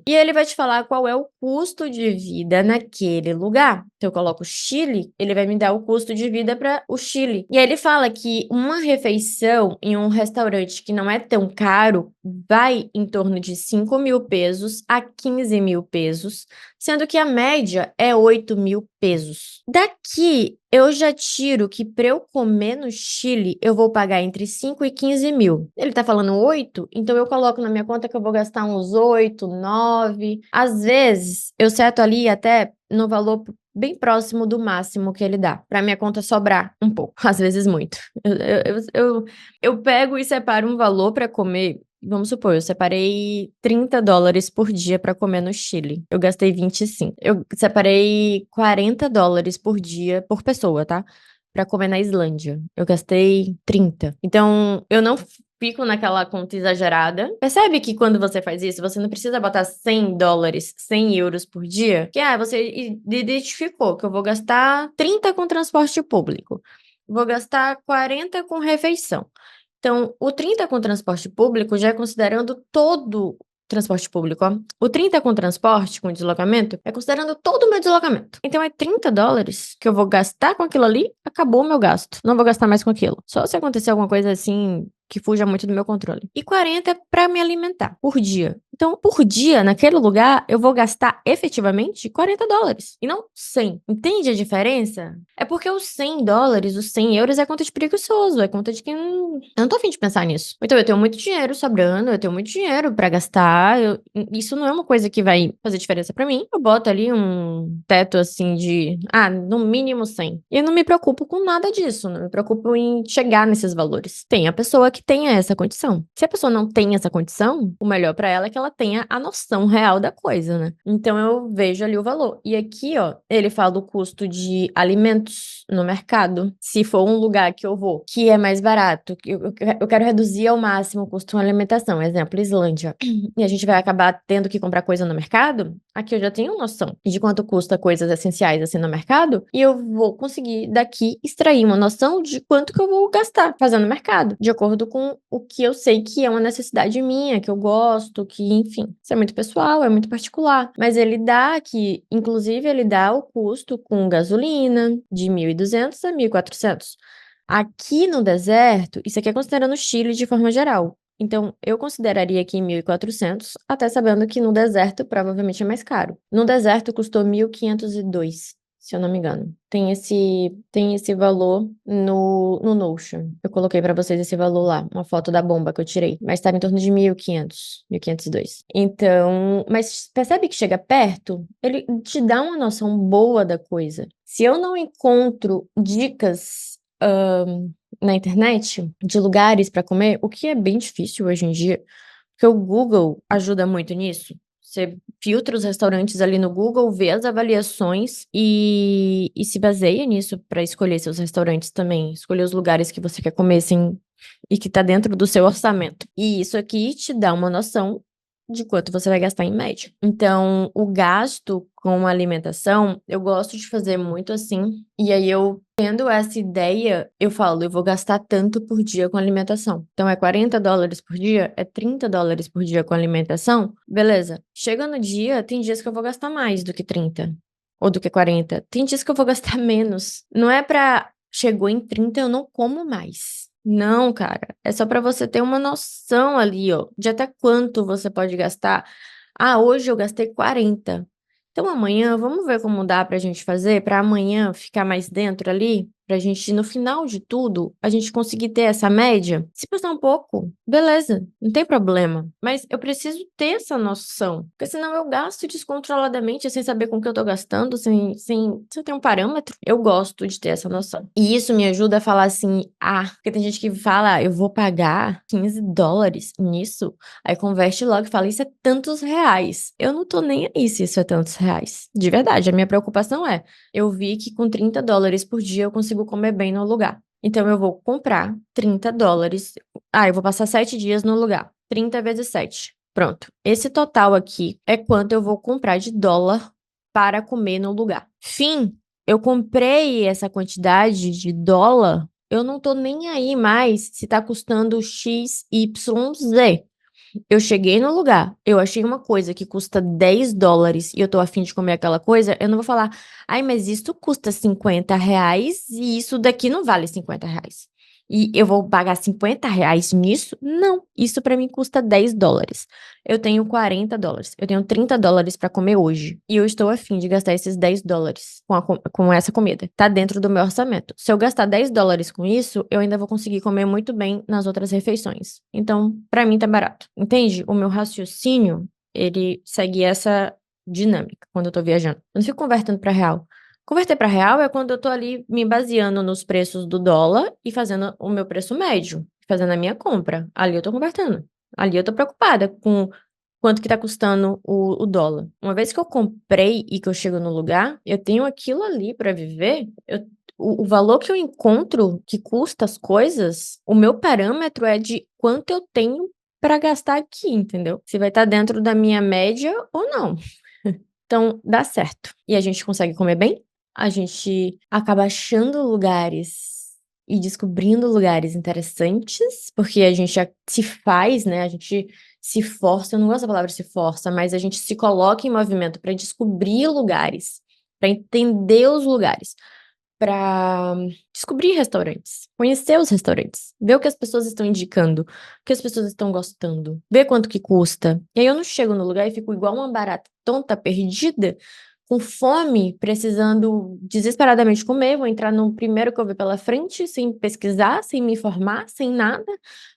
e ele vai te falar qual é o custo de vida naquele lugar. Então eu coloco Chile, ele vai me dar o custo de vida para o Chile. E aí ele fala que uma refeição em um restaurante que não é tão caro vai em torno de 5 mil pesos a 15 mil pesos, sendo que a média é 8 mil pesos. Daqui, eu já tiro que para eu comer no Chile, eu vou pagar entre 5 e 15 mil. Ele tá falando 8, então eu coloco na minha conta que eu vou gastar uns 8, 9. Às vezes, eu seto ali até no valor bem próximo do máximo que ele dá, para minha conta sobrar um pouco, às vezes muito. Eu pego e separo um valor para comer vamos supor, eu separei $30 por dia pra comer no Chile. Eu gastei 25. Eu separei $40 por dia, por pessoa, tá? Pra comer na Islândia. Eu gastei 30. Então, eu não fico naquela conta exagerada. Percebe que quando você faz isso, você não precisa botar $100, 100 euros por dia? Que, você identificou que eu vou gastar 30 com transporte público. Vou gastar 40 com refeição. Então, o 30 com transporte público já é considerando todo transporte público, ó. O 30 com transporte, com deslocamento, é considerando todo o meu deslocamento. Então, é $30 que eu vou gastar com aquilo ali, acabou o meu gasto. Não vou gastar mais com aquilo. Só se acontecer alguma coisa assim que fuja muito do meu controle. E 40 é pra me alimentar por dia. Então, por dia, naquele lugar, eu vou gastar efetivamente $40. E não 100. Entende a diferença? É porque os $100, os 100 euros é conta de preguiçoso. É conta de quem não... Eu não tô a fim de pensar nisso. Então, eu tenho muito dinheiro sobrando, eu tenho muito dinheiro pra gastar. Isso não é uma coisa que vai fazer diferença pra mim. Eu boto ali um teto assim de, no mínimo 100. E eu não me preocupo com nada disso. Não me preocupo em chegar nesses valores. Tem a pessoa que tenha essa condição. Se a pessoa não tem essa condição, o melhor pra ela é que ela tenha a noção real da coisa, né? Então eu vejo ali o valor. E aqui, ó, ele fala do custo de alimentos no mercado. Se for um lugar que eu vou, que é mais barato, que eu quero reduzir ao máximo o custo de alimentação. Exemplo, Islândia. E a gente vai acabar tendo que comprar coisa no mercado. Aqui eu já tenho noção de quanto custa coisas essenciais assim no mercado. E eu vou conseguir daqui extrair uma noção de quanto que eu vou gastar fazendo mercado. De acordo com o que eu sei que é uma necessidade minha, que eu gosto, que, enfim. Isso é muito pessoal, é muito particular. Mas ele dá aqui, inclusive, ele dá o custo com gasolina de 1.200 a 1.400. Aqui no deserto, isso aqui é considerando o Chile de forma geral. Então, eu consideraria aqui 1.400, até sabendo que no deserto provavelmente é mais caro. No deserto custou 1.502, se eu não me engano. Tem esse valor no Notion. Eu coloquei pra vocês esse valor lá, uma foto da bomba que eu tirei. Mas estava em torno de 1.500, 1.502. Então, mas percebe que chega perto? Ele te dá uma noção boa da coisa. Se eu não encontro dicas na internet de lugares para comer, o que é bem difícil hoje em dia, porque o Google ajuda muito nisso. Você filtra os restaurantes ali no Google, vê as avaliações e se baseia nisso para escolher seus restaurantes também, escolher os lugares que você quer comer e que tá dentro do seu orçamento. E isso aqui te dá uma noção de quanto você vai gastar em média. Então, o gasto com alimentação, eu gosto de fazer muito assim. E aí, eu tendo essa ideia, eu falo, eu vou gastar tanto por dia com alimentação. Então, é $40 por dia? É $30 por dia com alimentação? Beleza. Chega no dia, tem dias que eu vou gastar mais do que 30. Ou do que 40. Tem dias que eu vou gastar menos. Não é pra... Chegou em 30, eu não como mais. Não, cara. É só pra você ter uma noção ali, ó, de até quanto você pode gastar. Hoje eu gastei 40. Então amanhã, vamos ver como dá pra gente fazer pra amanhã ficar mais dentro ali, pra gente no final de tudo, a gente conseguir ter essa média. Se passar um pouco, beleza, não tem problema. Mas eu preciso ter essa noção, porque senão eu gasto descontroladamente sem saber com o que eu tô gastando, sem ter um parâmetro. Eu gosto de ter essa noção. E isso me ajuda a falar assim, porque tem gente que fala, eu vou pagar $15 nisso. Aí converte logo e fala, isso é tantos reais. Eu não tô nem aí se isso é tantos reais. De verdade, a minha preocupação é, eu vi que com $30 por dia eu consigo comer bem no lugar. Então eu vou comprar $30. Eu vou passar 7 dias no lugar. 30 vezes 7. Pronto. Esse total aqui é quanto eu vou comprar de dólar para comer no lugar. Fim. Eu comprei essa quantidade de dólar, eu não tô nem aí mais se tá custando X, Y, Z. Eu cheguei no lugar, eu achei uma coisa que custa $10 e eu tô a fim de comer aquela coisa, eu não vou falar, mas isso custa R$ 50 e isso daqui não vale R$ 50. E eu vou pagar R$ 50 nisso? Não, isso pra mim custa $10. Eu tenho $40, eu tenho $30 pra comer hoje. E eu estou a fim de gastar esses $10 com essa comida. Tá dentro do meu orçamento. Se eu gastar $10 com isso, eu ainda vou conseguir comer muito bem nas outras refeições. Então, pra mim tá barato. Entende? O meu raciocínio, ele segue essa dinâmica quando eu tô viajando. Eu não fico convertendo pra real. Converter para real é quando eu tô ali me baseando nos preços do dólar e fazendo o meu preço médio, fazendo a minha compra. Ali eu tô convertendo. Ali eu tô preocupada com quanto que tá custando o dólar. Uma vez que eu comprei e que eu chego no lugar, eu tenho aquilo ali para viver, o valor que eu encontro que custa as coisas, o meu parâmetro é de quanto eu tenho para gastar aqui, entendeu? Se vai estar dentro da minha média ou não. Então, dá certo. E a gente consegue comer bem, a gente acaba achando lugares e descobrindo lugares interessantes, porque a gente se faz, né? A gente se força, eu não gosto da palavra se força, mas a gente se coloca em movimento para descobrir lugares, para entender os lugares, para descobrir restaurantes, conhecer os restaurantes, ver o que as pessoas estão indicando, o que as pessoas estão gostando, ver quanto que custa. E aí eu não chego no lugar e fico igual uma barata tonta, perdida, com fome, precisando desesperadamente comer, vou entrar no primeiro que eu ver pela frente, sem pesquisar, sem me informar, sem nada.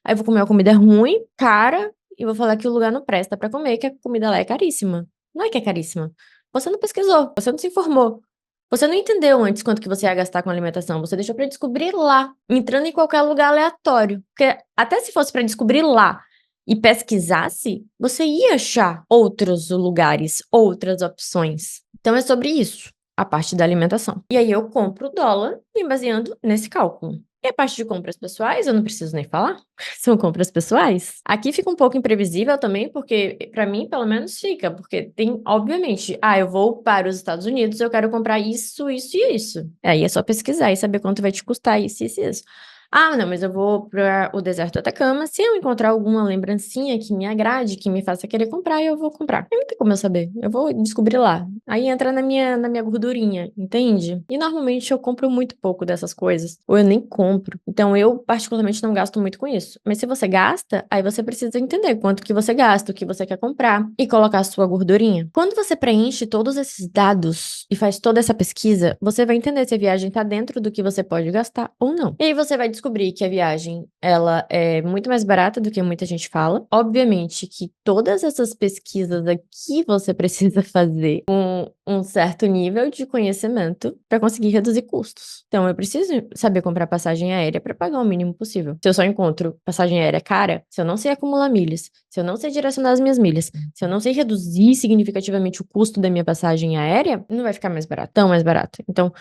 Aí vou comer uma comida ruim, cara, e vou falar que o lugar não presta pra comer, que a comida lá é caríssima. Não é que é caríssima. Você não pesquisou, você não se informou. Você não entendeu antes quanto que você ia gastar com alimentação, você deixou pra descobrir lá, entrando em qualquer lugar aleatório. Porque até se fosse pra descobrir lá e pesquisasse, você ia achar outros lugares, outras opções. Então é sobre isso, a parte da alimentação. E aí eu compro o dólar me baseando nesse cálculo. E a parte de compras pessoais, eu não preciso nem falar. São compras pessoais. Aqui fica um pouco imprevisível também, porque pra mim, pelo menos, fica, porque tem, obviamente, eu vou para os Estados Unidos, eu quero comprar isso, isso e isso. Aí é só pesquisar e saber quanto vai te custar isso, isso e isso. Ah, não, mas eu vou para o deserto do Atacama. Se eu encontrar alguma lembrancinha que me agrade, que me faça querer comprar, eu vou comprar. Não tem como eu saber. Eu vou descobrir lá. Aí entra na minha gordurinha, entende? E normalmente eu compro muito pouco dessas coisas. Ou eu nem compro. Então eu, particularmente, não gasto muito com isso. Mas se você gasta, aí você precisa entender quanto que você gasta, o que você quer comprar e colocar a sua gordurinha. Quando você preenche todos esses dados e faz toda essa pesquisa, você vai entender se a viagem tá dentro do que você pode gastar ou não. E aí você vai descobrir que a viagem, ela é muito mais barata do que muita gente fala. Obviamente que todas essas pesquisas aqui você precisa fazer com um certo nível de conhecimento para conseguir reduzir custos. Então eu preciso saber comprar passagem aérea para pagar o mínimo possível. Se eu só encontro passagem aérea cara, se eu não sei acumular milhas, se eu não sei direcionar as minhas milhas, se eu não sei reduzir significativamente o custo da minha passagem aérea, não vai ficar mais barato, tão mais barato. Então,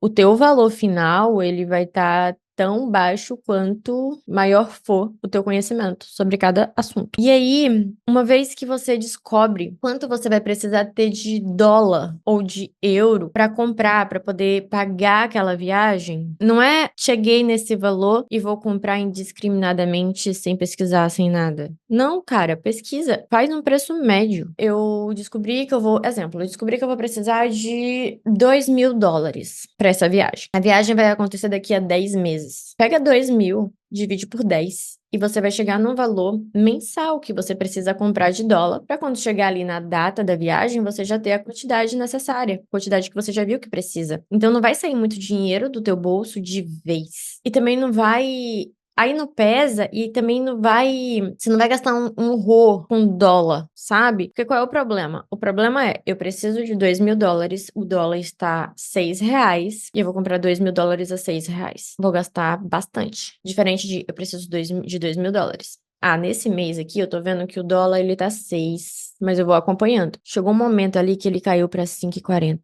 o teu valor final, ele vai estar tão baixo quanto maior for o teu conhecimento sobre cada assunto. E aí, uma vez que você descobre quanto você vai precisar ter de dólar ou de euro para comprar, para poder pagar aquela viagem, não é cheguei nesse valor e vou comprar indiscriminadamente sem pesquisar, sem nada. Não, cara, pesquisa, faz um preço médio. Eu descobri que eu vou, exemplo, eu descobri que eu vou precisar de $2.000 para essa viagem. A viagem vai acontecer daqui a 10 meses. Pega 2.000, divide por 10 e você vai chegar num valor mensal que você precisa comprar de dólar para quando chegar ali na data da viagem, você já ter a quantidade necessária, quantidade que você já viu que precisa. Então não vai sair muito dinheiro do teu bolso de vez. E também não vai. Aí não pesa e também não vai. Você não vai gastar um horror com dólar, sabe? Porque qual é o problema? O problema é, eu preciso de $2.000, o dólar está R$ 6 e eu vou comprar $2.000 a R$ 6. Vou gastar bastante. Diferente de eu preciso de $2.000. Nesse mês aqui eu tô vendo que o dólar ele tá 6, mas eu vou acompanhando. Chegou um momento ali que ele caiu pra 5,40.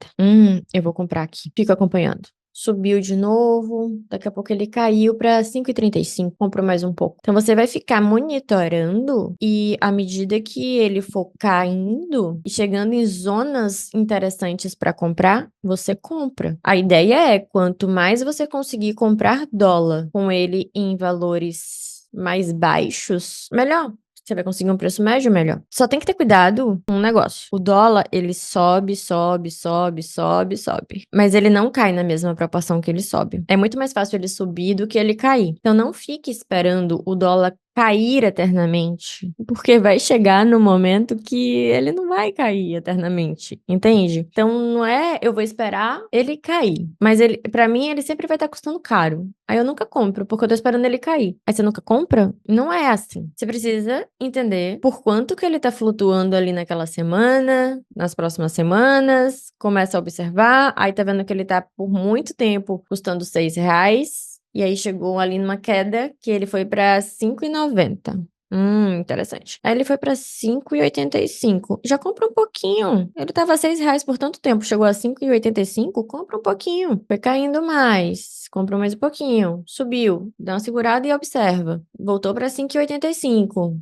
Eu vou comprar aqui. Fico acompanhando. Subiu de novo, daqui a pouco ele caiu para 5,35, comprou mais um pouco. Então você vai ficar monitorando e à medida que ele for caindo e chegando em zonas interessantes para comprar, você compra. A ideia é quanto mais você conseguir comprar dólar com ele em valores mais baixos, melhor. Você vai conseguir um preço médio melhor. Só tem que ter cuidado com um negócio. O dólar, ele sobe, sobe, sobe, sobe, sobe. Mas ele não cai na mesma proporção que ele sobe. É muito mais fácil ele subir do que ele cair. Então não fique esperando o dólar cair eternamente, porque vai chegar no momento que ele não vai cair eternamente, entende? Então não é eu vou esperar ele cair, mas ele, para mim ele sempre vai estar custando caro. Aí eu nunca compro, porque eu tô esperando ele cair. Aí você nunca compra? Não é assim. Você precisa entender por quanto que ele tá flutuando ali naquela semana, nas próximas semanas, começa a observar, aí tá vendo que ele tá por muito tempo custando R$ 6. E aí chegou ali numa queda que ele foi para 5,90. Interessante. Aí ele foi pra 5,85. Já compra um pouquinho. Ele tava R$ 6 por tanto tempo, chegou a 5,85, compra um pouquinho. Foi caindo mais, compra mais um pouquinho. Subiu, dá uma segurada e observa. Voltou pra 5,85.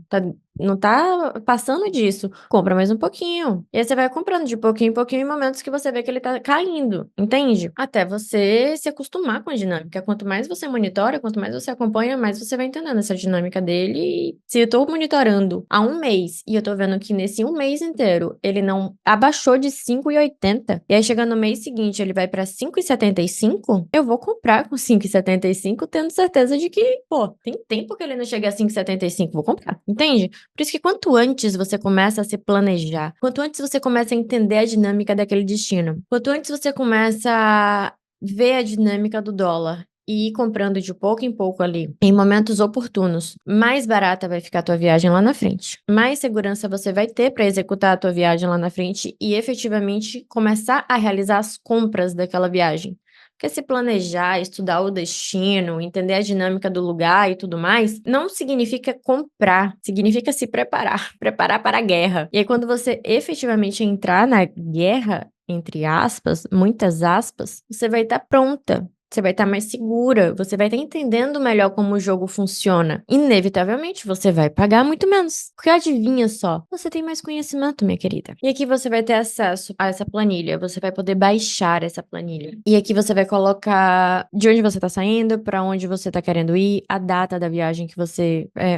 Não tá passando disso. Compra mais um pouquinho. E aí você vai comprando de pouquinho em pouquinho em momentos que você vê que ele tá caindo, entende? Até você se acostumar com a dinâmica. Quanto mais você monitora, quanto mais você acompanha, mais você vai entendendo essa dinâmica dele. E se eu tô monitorando há um mês e eu tô vendo que nesse um mês inteiro ele não abaixou de 5,80, e aí chega no mês seguinte ele vai pra 5,75, eu vou comprar com 5,75, tendo certeza de que, pô, tem tempo que ele não chega a 5,75, vou comprar, entende? Por isso que quanto antes você começa a se planejar, quanto antes você começa a entender a dinâmica daquele destino, quanto antes você começa a ver a dinâmica do dólar e ir comprando de pouco em pouco ali, em momentos oportunos, mais barata vai ficar a tua viagem lá na frente. Mais segurança você vai ter para executar a tua viagem lá na frente e efetivamente começar a realizar as compras daquela viagem. Porque se planejar, estudar o destino, entender a dinâmica do lugar e tudo mais, não significa comprar, significa se preparar, preparar para a guerra. E aí, quando você efetivamente entrar na guerra, entre aspas, muitas aspas, você vai estar pronta. Você vai estar mais segura, você vai estar entendendo melhor como o jogo funciona. Inevitavelmente, você vai pagar muito menos. Porque adivinha só, você tem mais conhecimento, minha querida. E aqui você vai ter acesso a essa planilha, você vai poder baixar essa planilha. E aqui você vai colocar de onde você está saindo, para onde você está querendo ir, a data da viagem que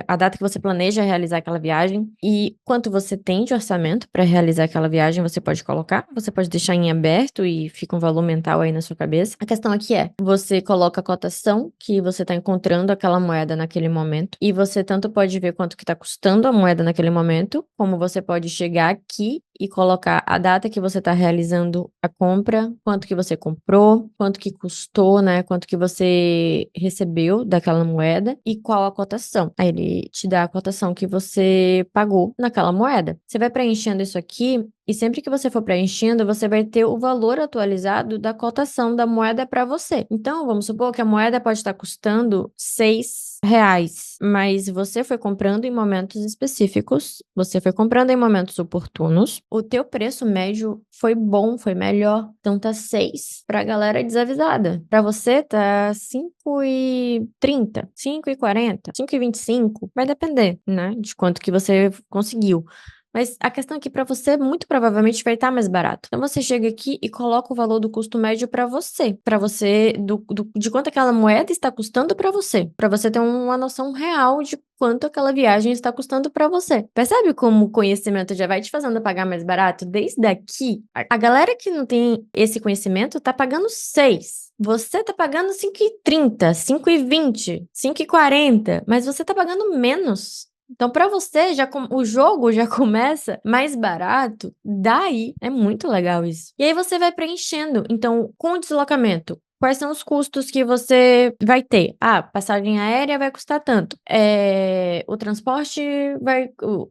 a data que você planeja realizar aquela viagem e quanto você tem de orçamento para realizar aquela viagem, você pode colocar, você pode deixar em aberto e fica um valor mental aí na sua cabeça. A questão aqui é, você coloca a cotação que você está encontrando aquela moeda naquele momento e você tanto pode ver quanto que está custando a moeda naquele momento, como você pode chegar aqui e colocar a data que você está realizando a compra, quanto que você comprou, quanto que custou, né? Quanto que você recebeu daquela moeda e qual a cotação. Aí ele te dá a cotação que você pagou naquela moeda. Você vai preenchendo isso aqui e sempre que você for preenchendo, você vai ter o valor atualizado da cotação da moeda para você. Então, vamos supor que a moeda pode estar custando R$ 6, mas você foi comprando em momentos específicos, você foi comprando em momentos oportunos, o teu preço médio foi bom, foi melhor, então tá 6 pra galera desavisada. Pra você tá 5,30, 5,40, 5,25, vai depender, né, de quanto que você conseguiu. Mas a questão é que para você, muito provavelmente vai estar mais barato. Então você chega aqui e coloca o valor do custo médio para você, de quanto aquela moeda está custando para você ter uma noção real de quanto aquela viagem está custando para você. Percebe como o conhecimento já vai te fazendo pagar mais barato? Desde aqui, a galera que não tem esse conhecimento tá pagando 6. Você tá pagando 5,30, 5,20, 5,40, mas você tá pagando menos. Então, para você, o jogo já começa mais barato, daí é muito legal isso. E aí você vai preenchendo. Então, com o deslocamento, quais são os custos que você vai ter? Ah, passagem aérea vai custar tanto. O transporte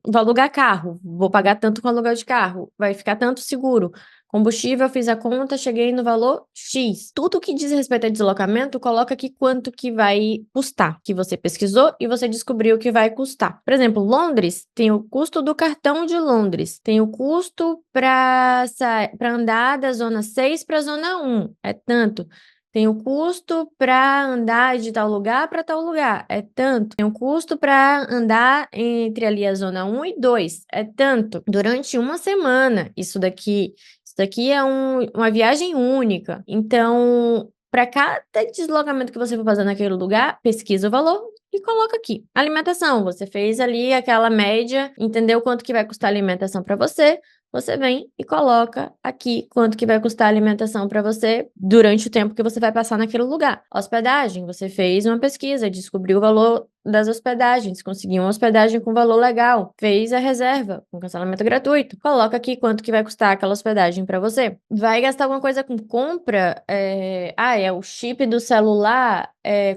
vou alugar carro, vou pagar tanto com aluguel de carro, vai ficar tanto seguro. Combustível, fiz a conta, cheguei no valor X. Tudo que diz respeito a deslocamento, coloca aqui quanto que vai custar, que você pesquisou e você descobriu que vai custar. Por exemplo, Londres tem o custo do cartão de Londres, tem o custo para andar da zona 6 para a zona 1, é tanto. Tem o custo para andar de tal lugar para tal lugar, é tanto. Tem o custo para andar entre ali a zona 1 e 2, é tanto. Durante uma semana, isso daqui é uma viagem única. Então, para cada deslocamento que você for fazer naquele lugar, pesquisa o valor e coloca aqui. Alimentação, você fez ali aquela média, entendeu quanto que vai custar a alimentação para você. Você vem e coloca aqui quanto que vai custar a alimentação para você durante o tempo que você vai passar naquele lugar. Hospedagem, você fez uma pesquisa, descobriu o valor das hospedagens, conseguiu uma hospedagem com valor legal, fez a reserva com cancelamento gratuito, coloca aqui quanto que vai custar aquela hospedagem para você. Vai gastar alguma coisa com compra? É o chip do celular,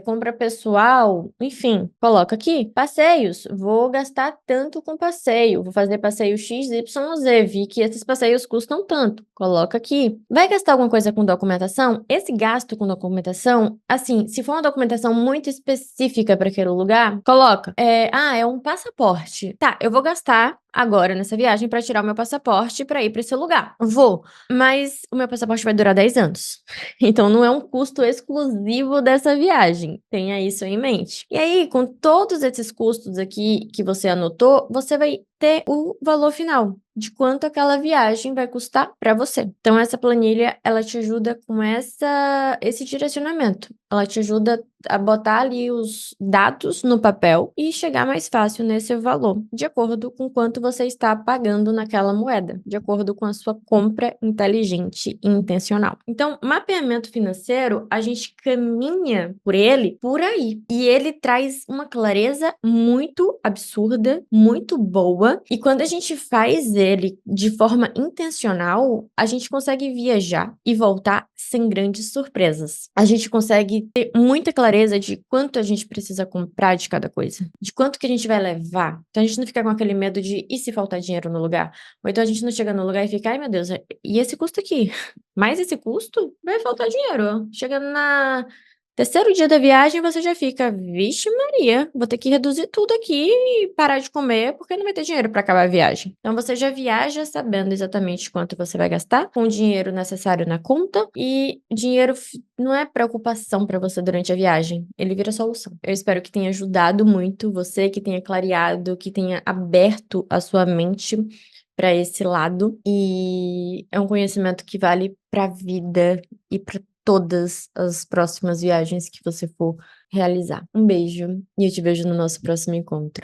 compra pessoal, enfim, coloca aqui. Passeios, vou gastar tanto com passeio, vou fazer passeio X, Y, Z, vi que esses passeios custam tanto, coloca aqui. Vai gastar alguma coisa com documentação? Esse gasto com documentação, assim, se for uma documentação muito específica para aquele lugar, lugar, coloca, é um passaporte. Tá, eu vou gastar agora nessa viagem pra tirar o meu passaporte pra ir pra esse lugar. Vou, mas o meu passaporte vai durar 10 anos. Então não é um custo exclusivo dessa viagem. Tenha isso em mente. E aí, com todos esses custos aqui que você anotou, você vai ter o valor final de quanto aquela viagem vai custar para você. Então essa planilha, ela te ajuda com esse direcionamento. Ela te ajuda a botar ali os dados no papel e chegar mais fácil nesse valor, de acordo com quanto você está pagando naquela moeda, de acordo com a sua compra inteligente e intencional. Então, mapeamento financeiro, a gente caminha por ele por aí. E ele traz uma clareza muito absurda, muito boa. E quando a gente faz ele de forma intencional, a gente consegue viajar e voltar sem grandes surpresas. A gente consegue ter muita clareza de quanto a gente precisa comprar de cada coisa, de quanto que a gente vai levar. Então a gente não fica com aquele medo de e se faltar dinheiro no lugar? Ou então a gente não chega no lugar e fica, ai meu Deus, e esse custo aqui? Mais esse custo? Vai faltar dinheiro. Chegando na terceiro dia da viagem, você já fica, vixe Maria, vou ter que reduzir tudo aqui e parar de comer porque não vai ter dinheiro para acabar a viagem. Então você já viaja sabendo exatamente quanto você vai gastar, com o dinheiro necessário na conta e dinheiro não é preocupação para você durante a viagem, ele vira solução. Eu espero que tenha ajudado muito você, que tenha clareado, que tenha aberto a sua mente para esse lado e é um conhecimento que vale para a vida e para todas as próximas viagens que você for realizar. Um beijo e eu te vejo no nosso próximo encontro.